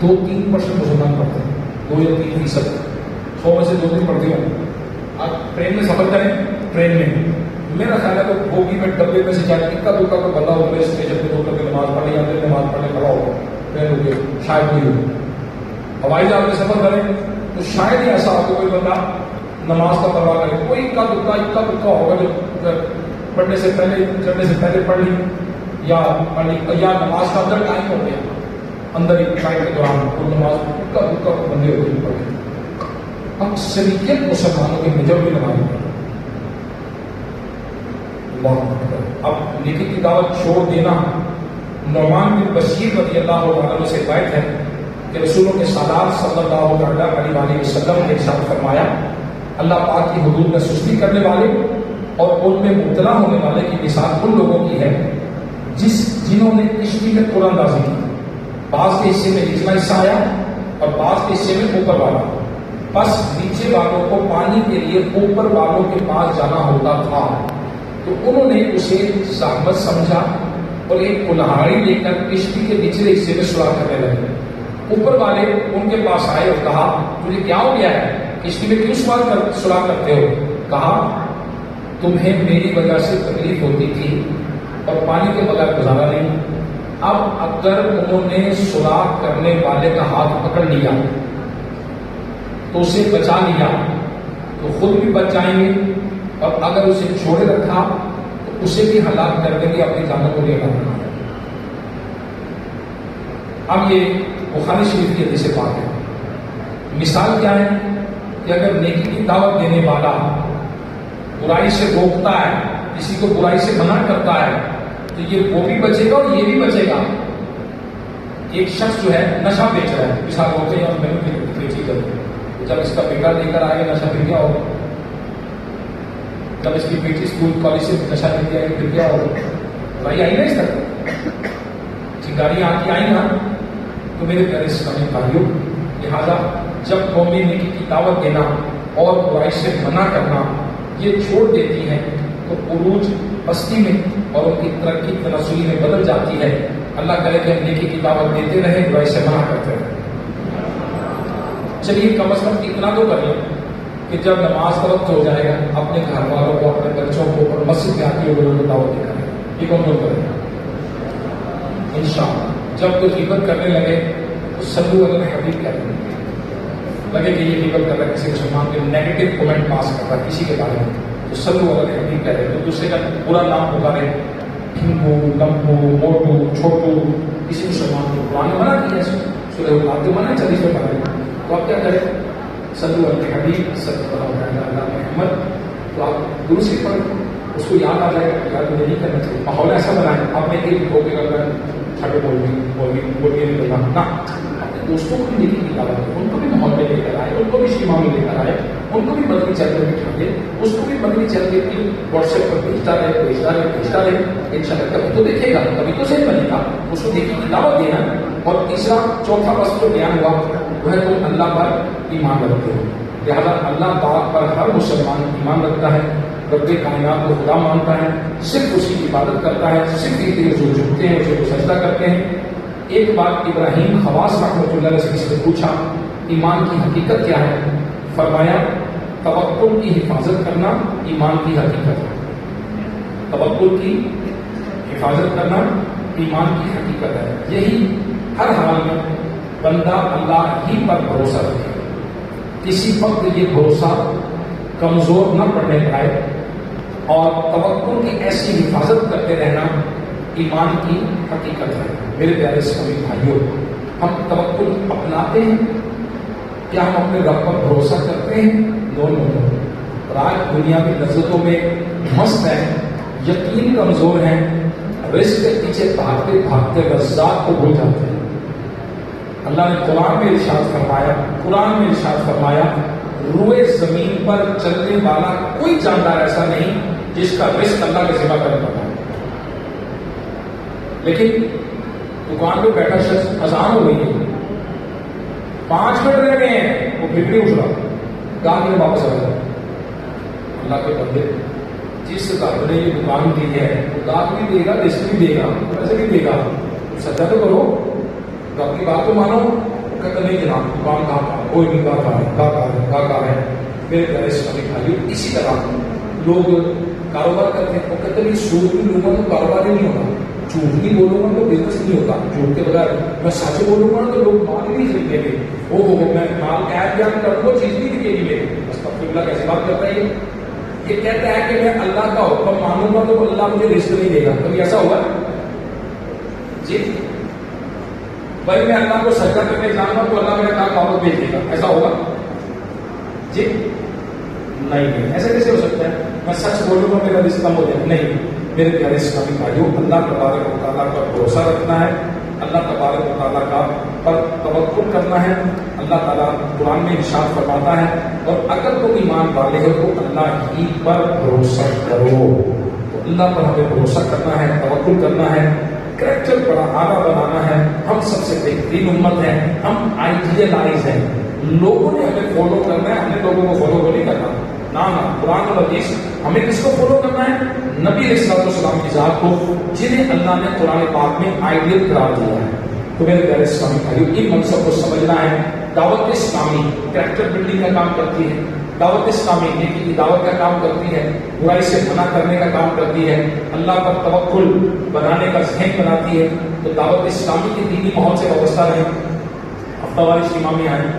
2-3% مسلمان پڑھتے ہیں، 2 یا 3%، 100 میں سے 2-3 پڑھتے ہوں۔ آپ ٹرین میں سفر کریں، ٹرین میں میرا خیال ہے تو بوگی میں ڈبے میں سے جائے اکا دکا کو بندہ ہو گیا اسٹیشن پہ تو کر کے نماز پڑھے یا پھر نماز پڑھنے کھڑا ہو ٹرین رکے، شاید کوئی ہو۔ ہوائی جہاز میں سفر کریں تو شاید ہی ایسا ہو کہ کوئی بندہ نماز کا پرواہ کرے، کوئی اکا دکا ہوگا جو پڑھنے سے پہلے چڑھنے سے پہلے پڑھ لی یا نماز کا اندر ٹائم ہو گیا، اندر ہی ٹائم کے دوران کوئی نماز اکا دکا بندے ہوتے ہیں پڑھے۔ اکثریت مسلمانوں کے نجر بھی نماز پڑھے۔ اب نیکی کی دعوت چھوڑ دینا، نعمان بن بشیر رضی اللہ عنہ سے روایت ہے کہ رسولوں کے سالار صلی اللہ علیہ وسلم نے ارشاد فرمایا اللہ پاک کی حدود میں سستی کرنے والے اور ان میں مبتلا ہونے والے کی مثال ان لوگوں کی ہے جنہوں نے کشتی میں قرآن اندازی کی، بعض کے حصے میں نچلا حصہ آیا اور بعض کے حصے میں اوپر والا، بس نیچے والوں کو پانی کے لیے اوپر والوں کے پاس جانا ہوتا تھا، تو انہوں نے اسے زحمت سمجھا اور ایک کلہاڑی لے کر کشتی کے نچلے حصے میں سلاح کرنے لگے۔ اوپر والے ان کے پاس آئے اور کہا تجھے کیا ہو گیا ہے، کشتی میں کیوں سلاح کرتے ہو؟ کہا تمہیں میری وجہ سے تکلیف ہوتی تھی اور پانی کے بغیر گزارا نہیں، اب اگر انہوں نے سلاح کرنے والے کا ہاتھ پکڑ لیا تو اسے بچا لیا تو خود بھی بچ جائیں گے، اور اگر اسے چھوڑے رکھا تو اسے بھی ہلاک کر دیں گے، اپنی جانوں کو بھی ہلاک کریں گے۔ اب یہ بخاری شریف کی حدیث پاک ہے۔ مثال کیا ہے کہ اگر نیکی کی دعوت دینے والا برائی سے روکتا ہے، کسی کو برائی سے منع کرتا ہے، تو یہ وہ بھی بچے گا اور یہ بھی بچے گا۔ ایک شخص جو ہے نشہ بیچ رہا ہے، مثال ہوتے ہیں اور میں نے بیچی کرتے ہیں، جب اس کا بیٹا لے کر آئے نشہ پھر گیا ہوگا، جب اس کی بیٹی اسکول کالج سے نشہ لے کے آئی پھر گیا ہوگا، برائی آئی نا اس طرح گاڑیاں آتی آئی نا۔ تو میرے پیارے اسلامی بھائیوں، لہٰذا جب قومی نیکی کی دعوت دینا اور برائی سے منع کرنا یہ چھوڑ دیتی ہیں تو عروج بستی میں اور ان کی ترقی تناسلی میں بدل جاتی ہے۔ اللہ کرے کہ ہم نیکی کی دعوت دیتے رہیں، برائی سے منع کرتے رہیں۔ چلیے کم از کم اتنا تو کر لیں کہ جب نماز کا وقت ہو جائے گا اپنے گھر والوں کو، اپنے بچوں کو اور مسجد میں آتی ہوئے لوگوں کو دعوت دے کریں، یہ کون کون کریں گے انشاءاللہ۔ جب کوئی غیبت کرنے لگے تو صلو علی الحبیب کریں، لگے کہ یہ غیبت کر رہا ہے، کسی مسلمان کے نیگیٹو کومنٹ پاس کر رہا ہے کسی کے بارے میں، تو صلو علی الحبیب کرے، تو دوسرے کا برا نام پکارے، ٹھنگو، لمبو، موٹو، چھوٹو، کسی مسلمان کو قرآن نے منع کیا ہے، سورہ اولاد میں منع ہے، 40 میں پڑھا ہے، تو آپ کیا کریں؟ صلو علی الحبیب صلی اللہ علیہ محمد، تو آپ درست سے پڑھیں، اس کو یاد آ جائے گا یار مجھے نہیں کرنا چاہیے۔ ماحول ایسا بنائیں، آپ نے ایک ہو کے کر رہا ہے چھٹے بول کے نکلنا نہ، اپنے دوستوں کو بھی نیکی کی دعوت دیں، ان کو بھی ماحول میں لے کر آئے، ان کو بھی اجتماع میں لے کر آئے، ان کو بھی مدنی چینل میں بٹھا دے، اس کو بھی مدنی چینل کی واٹس ایپ پر بھیجتا رہے، انشاءاللہ کبھی تو دیکھے گا، کبھی تو صحیح بنے گا، اس کو نیکی کی دعوت دینا۔ اور تیسرا چوتھا بس جو بیان ہوا وہ ہے تم اللہ پر ایمان رکھتے ہو، لہٰذا اللہ پاک پر ہر مسلمان ایمان رکھتا ہے، رب کائنات کو خدا مانتا ہے، صرف اسی کی عبادت کرتا ہے، صرف اس لیے جو جھکتے ہیں اسے وہ سجدہ کرتے ہیں۔ ایک بات ابراہیم خواص رحمۃ اللہ علیہ سے پوچھا ایمان کی حقیقت کیا ہے، فرمایا توکل کی حفاظت کرنا ایمان کی حقیقت ہے، توکل کی حفاظت کرنا ایمان کی حقیقت ہے۔ یہی ہر حال میں بندہ اللہ ہی پر بھروسہ رکھے، کسی وقت یہ بھروسہ کمزور نہ پڑنے پائے، اور توکل کی ایسی حفاظت کرتے رہنا ایمان کی حقیقت ہے۔ میرے پیارے اسلامی بھائیوں، ہم توکل اپناتے ہیں کیا؟ ہم اپنے رب پر بھروسہ کرتے ہیں؟ نو۔ آج دنیاوی لذتوں میں مست ہیں، یقین کمزور ہیں، رزق کے پیچھے بھاگتے بھاگتے رزاق کو بھول جاتے ہیں۔ اللہ نے قرآن میں ارشاد فرمایا روئے زمین پر چلنے والا کوئی جاندار ایسا نہیں جس کا رزق اللہ کے ذمہ کرنا پڑا، لیکن دکان پہ بیٹھا شخص اذان ہو گئی ہے، 5 منٹ رہ گئے ہیں، وہ پھر نہیں اٹھ رہا، گاہک نے واپس آ جائے۔ اللہ کے بندے، جس گاہک نے یہ دکان دی ہے وہ گاہک بھی دے گا، رزق بھی دے گا، پیسے بھی دے گا، سجدہ تو کرو، گاہک کی بات تو مانو۔ کہتے نہیں جناب دکان کہاں، کوئی نہیں گاہک ہے۔ میرے پیارے اسلامی بھائیوں، اسی طرح لوگ کاروبار کرتے ہیں، وہ کہتے ہیں سود بھی لوں گا تو کاروبار ہی نہیں ہوگا، جھوٹ نہیں بولوں گا تو بزنس نہیں ہوتا، جھوٹ کے بغیر میں سچ بولوں گا تو لوگ مال ہی نہیں خریدیں گے، میں مال ایڈ بیان کروں گا چیز نہیں دکھے گی میری۔ استغفر اللہ، کیسی بات کرتا ہے یہ کہتا ہے کہ میں اللہ کا حکم مانوں گا تو اللہ مجھے رزق نہیں دے گا، کبھی ایسا ہوا جی؟ بھائی میں اللہ کو سجدہ کرنے جاؤں گا تو اللہ میرا کام واپس بھیج دے گا، ایسا ہوگا جی؟ نہیں، ایسا کیسے ہو سکتا ہے؟ میں سچ بولوں گا میرا رزق کم ہو جائے؟ نہیں۔ میرے پیارے اسلامی بھائیوں، اللہ تبارک و تعالیٰ پر بھروسہ رکھنا ہے، اللہ تبارک و تعالیٰ کا پر توکل کرنا ہے، اللہ تعالیٰ قرآن میں ارشاد فرماتا ہے اور اگر تم ایمان والے ہو تو اللہ ہی پر بھروسہ کرو. تو اللہ پر ہمیں بھروسہ کرنا ہے, توکل کرنا ہے, کریکٹر بڑا اعلیٰ بنانا ہے. ہم سب سے بہترین امت ہے, ہم آئیڈیلائز ہیں, لوگوں نے ہمیں فالو کرنا ہے, ہم نے لوگوں کو فالو نہیں کرنا. نہ قرآن اور حدیث ہمیں کس کو فالو کرنا ہے؟ نبی علیہ الصلوۃ والسلام کی ذات کو, جنہیں اللہ نے قرآن پاک میں آئیڈیل قرار دیا ہے. تو میرے پیارے اسلامی بھائیو, ان منصب کو سمجھنا ہے. دعوت اسلامی کریکٹر بلڈنگ کا کام کرتی ہے, دعوت اسلامی نیکی کی دعوت کا کام کرتی ہے, برائی سے منع کرنے کا کام کرتی ہے, اللہ پر توکل بنانے کا ذہن بناتی ہے. تو دعوت اسلامی کے دینی ماحول سے وابستہ رہیں. ہفتہ وار اجتماع میں آئیں,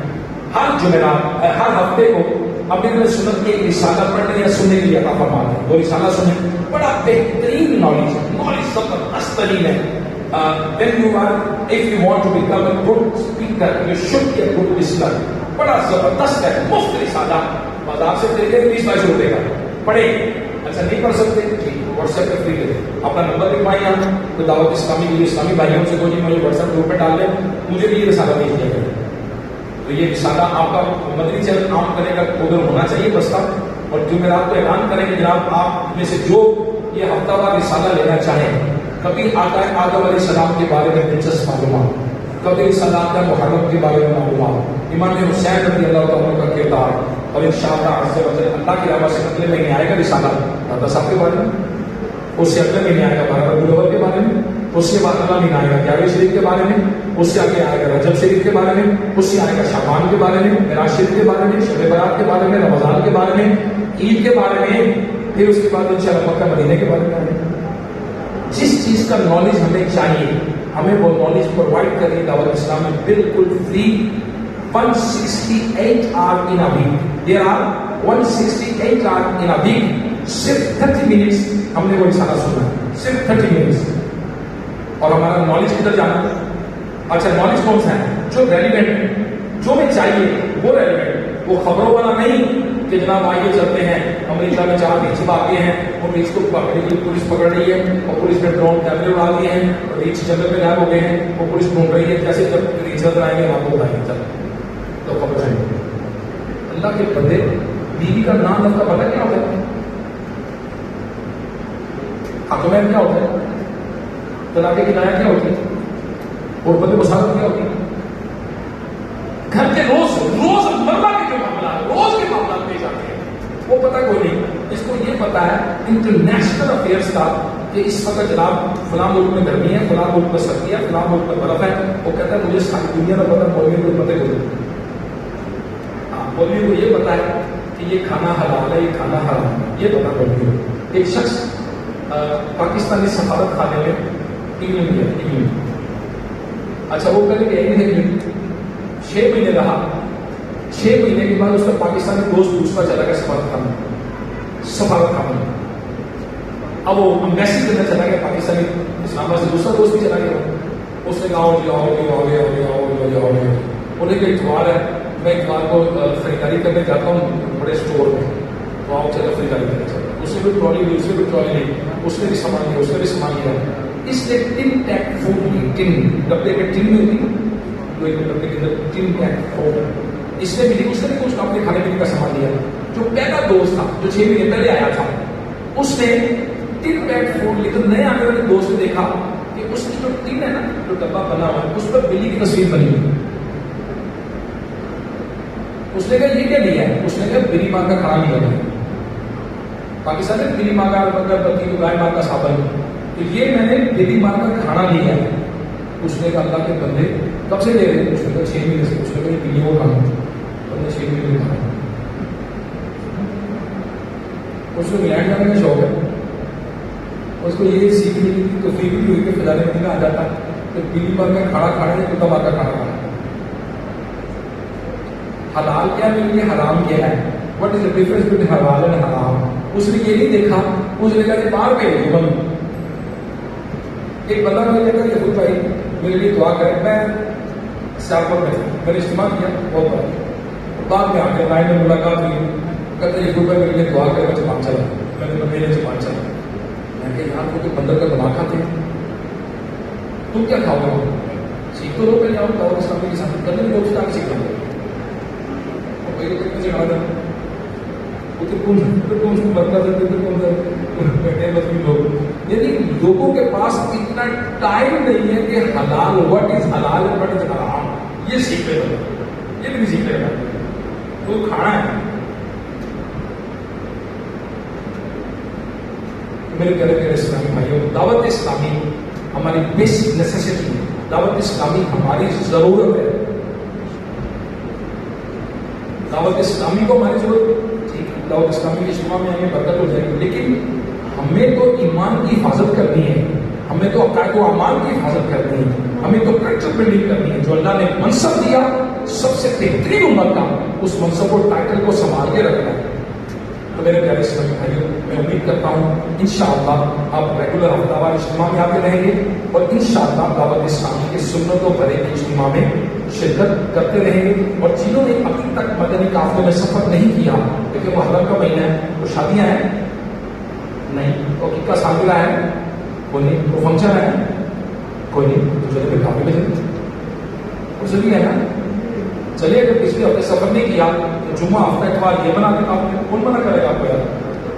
ہر جمعرات ہر ہفتے کو امیر سنت کی ایک رسالہ پڑھنے یا سننے کے لیے عطا فرماتے ہیں. وہ رسالہ سنیں, بڑا بہترین نالج زبردست ترین ہے. When you are, if you want to become a good speaker, you should be a good listener. بڑا زبردست ہے, مفت رسالہ, بازار سے خریدے 20-22 روپے کا, پڑھے. اچھا نہیں پڑھ سکتے, واٹس ایپ پہ فری لے اپنا نمبر لکھوائیں آپ تو دعوت اسلامی کے لیے اسلامی بھائیوں سے کوئی مجھے واٹس ایپ گروپ پہ ڈال دیں, مجھے بھی یہ رسالہ بھیج دیا کریں. تو یہ رسالہ آپ کا مدنی چینل عام کرنے کا قدر ہونا چاہیے بس کا. اور جمعرات کو اعلان کریں کہ جناب آپ میں سے جو یہ ہفتہ وار رسالہ لینا چاہیں, کبھی آتا ہے آدم علیہ السلام کے بارے میں دلچسپ معلومات, کبھی رسالہ آتا ہے محرم کے بارے میں معلومات, امام حسین رضی اللہ عنہ کا کردار, اور انشاءاللہ عز و جل اللہ کی رحمت سے اگلے مہینے آئے گا رسالہ دادا صاحب کے بارے میں, اس سے اگلے مہینے آئے گا 12 ربیع الاول کے بارے میں, اس سے بعد اگلا مہینہ آئے گا 11 شریف کے بارے میں, اس سے آگے آئے گا رجب شریف کے بارے میں, اس سے آئے گا شعبان کے بارے میں, معراج شریف کے بارے میں, شب برات کے بارے میں, رمضان کے بارے میں, عید کے بارے میں, پھر اس کے بعد انشاءاللہ مکہ مدینے کے بارے میں. جس چیز کا نالج ہمیں چاہیے ہمیں وہ نالج پرووائڈ کریں. دعوت اسلام میں بالکل free 168 hours in a week. There are 168 hours in a week. صرف 30 منٹس ہم نے وہ رسالہ سنا, صرف 30 منٹس, اور ہمارا نالج کدھر جانا ہے؟ اچھا نالج کون سا ہے؟ جو ریلیونٹ ہے, جو ہمیں چاہیے وہ ریلیونٹ, وہ خبروں والا نہیں کہ جناب آئیے چلتے ہیں امریکہ میں 4 ریچھ بھاگے ہیں اور ریچھ کو پکڑنے کے لیے پولیس پکڑ رہی ہے اور پولیس نے ڈرون کیمرے اڑا دیے ہیں اور ریچھ جنگل میں غائب ہو گئے ہیں اور پولیس ڈھونڈ رہی ہے کیسے جب ریچھ نظر آئیں گے وہاں کو بتائیں گے. تو خبر ہے اللہ کے بندے, بیوی کا نام آپ کا پتہ کیا ہوتا ہے؟ حکمین کیا ہوتا ہے؟ طلاق کنایہ کیا ہوتی ہے؟ اور بندے مسافر کیا ہوتی ہے؟ گھر کے روز مرہ کے جو معاملات, روز کے معاملات پیش آتے ہیں, وہ پتہ کوئی نہیں. اس کو یہ پتا ہے انٹرنیشنل افیئرس کا کہ اس وقت جناب فلاں ملک میں گرمی ہے, فلاں ملک میں سردی ہے, فلاں ملک میں برف ہے. وہ کہتا ہے مجھے ساری دنیا کا پتہ, مولوی کو پتہ کوئی نہیں. مولوی کو یہ پتا ہے کہ یہ کھانا حلال ہے, یہ کھانا حرام ہے, یہ پتا مولوی کو. ایک شخص پاکستانی سفارت خانے میں انگلینڈ گیا. اچھا وہ کہتے کہ 6 مہینے رہا, 6 مہینے کے بعد اس کا پاکستانی دوست دوسرا چلا گیا سفارت خانے میں. اب وہ امبیسی کرنا چلا گیا پاکستانی اسلام آباد سے, دوسرا دوست بھی چلا گیا. اس نے کہا انہیں کہ اتوار ہے, میں اتوار کو خریداری کرنے جاتا ہوں بڑے اسٹور میں, تو آپ چلے خریداری کرنے چلتا. اس نے بھی ٹرالی لی, اس نے بھی ٹرالی لی, اس نے بھی سامان لیا, اس نے بھی سامان لیا. اس نے ٹن پیک فوڈ لی, ٹن ڈبے کے ٹن میں ہوتی, ڈبے کے اندر ٹن پیک فوڈ اس نے بھی لی. اس نے بھی کچھ اپنے کھانے پینے کا سامان لیا. جو پہلا دوست تھا جو 6 مہینے پہلے آیا تھا, اس نے ٹن پیک فوڈ لی. تو نئے آنے والے دوست نے دیکھا کہ اس کی جو ٹن ہے نا, جو ڈبہ بنا ہوا ہے, اس پر بلی کی تصویر بنی ہوئی. اس نے کہا یہ کیا لیا ہے؟ اس نے کہا بلی ماں کا کھانا نہیں بنا. پاکستان میں بلی ماں کا مطلب بکی کو گائے ماں کا صابن, تو یہ میں نے بلی ماں کا کھانا لیا ہے. اس نے کہا اللہ کے بندے کب سے لے رہے ہیں؟ اس نے کہا 6 مہینے سے. اس نے کہا یہ بلی کو کھانا, تو نے 6 مہینے کھانا. اس کو انگلینڈ جانے کا شوق ہے, اس کو یہ سیکھنے کی توفیق بھی ہوئی کہ فضائل مدینہ آ جاتا کہ بلی ماں کا کھانا کھانا ہے, کتا ماں کا کھانا کھانا. حلال کیا ہے, میرے لیے حرام کیا ہے. What is the difference between حلال and حرام؟ اس نے یہ نہیں دیکھا, اس نے کہا کہ باہر پہ ایک بندہ مجھے کہا کہ بھائی میرے لیے دعا کریں. میں سیاپور میں نے اجتماع کیا بہت بار, بعد میں آ کے لائن میں ملاقات ہوئی, کہتے یہ بھائی میرے لیے دعا کریں. میں زبان چلا, میں نے میرے زبان چلا. میں کہ یار وہ بندر کا دماغ کھاتے ہیں, تم کیا کھاؤ گے؟ سیکھ تو لوگ پہلے آؤ دعوت اسلامی کے ساتھ, کتنے لوگ سے آگے سیکھ رہے ہیں. کتنے سے کھانا لوگ، یعنی لوگوں کے پاس اتنا ٹائم نہیں ہے کہ حلال وٹ از حلال وٹ از حرام یہ سیکھے گا، یہ بھی نہیں سیکھے گا، تو کھانا ہے. میرے پیارے اسلامی بھائیوں، دعوت اسلامی ہماری بیسک نیسیسٹی ہے، دعوت اسلامی ہماری ضرورت ہے. دعوت اسلامی کو ہماری ضرورت، ٹھیک ہے، دعوت اسلامی کے اجتماع میں ہمیں برکت ہو جائے گی، لیکن ہمیں تو ایمان کی حفاظت کرنی ہے، ہمیں تو عقائد و اعمال کی حفاظت کرنی ہے، ہمیں تو کریکٹر بلڈنگ کرنی ہے. جو اللہ نے منصب دیا سب سے بہترین امت کا، اس منصب اور ٹائٹل کو سنبھال کے رکھنا ہے. تو میرے پیارے اسلامی بھائیوں، میں امید کرتا ہوں انشاءاللہ آپ ریگولر ہفتہ وار اجتماع میں آتے رہیں گے اور انشاءاللہ دعوت اسلامی کے سنتوں بھرے اجتماع میں شرکت کرتے رہیں گے. اور جنہوں نے ابھی تک مدنی قافلے میں سفر نہیں کیا، کیونکہ محرم کا مہینہ ہے، وہ شادیاں ہیں نہیں، اور کس کا سالگرہ ہے کوئی نہیں، وہ فنکشن ہے کوئی نہیں، تو چلے پھر قافلے میں چلے، اسے بھی ہے نا. چلیے اگر پچھلے ہفتے سفر نہیں کیا تو جمعہ ہفتہ اتوار یہ بنا کے قافلے، کون منع کرے گا آپ کو یار؟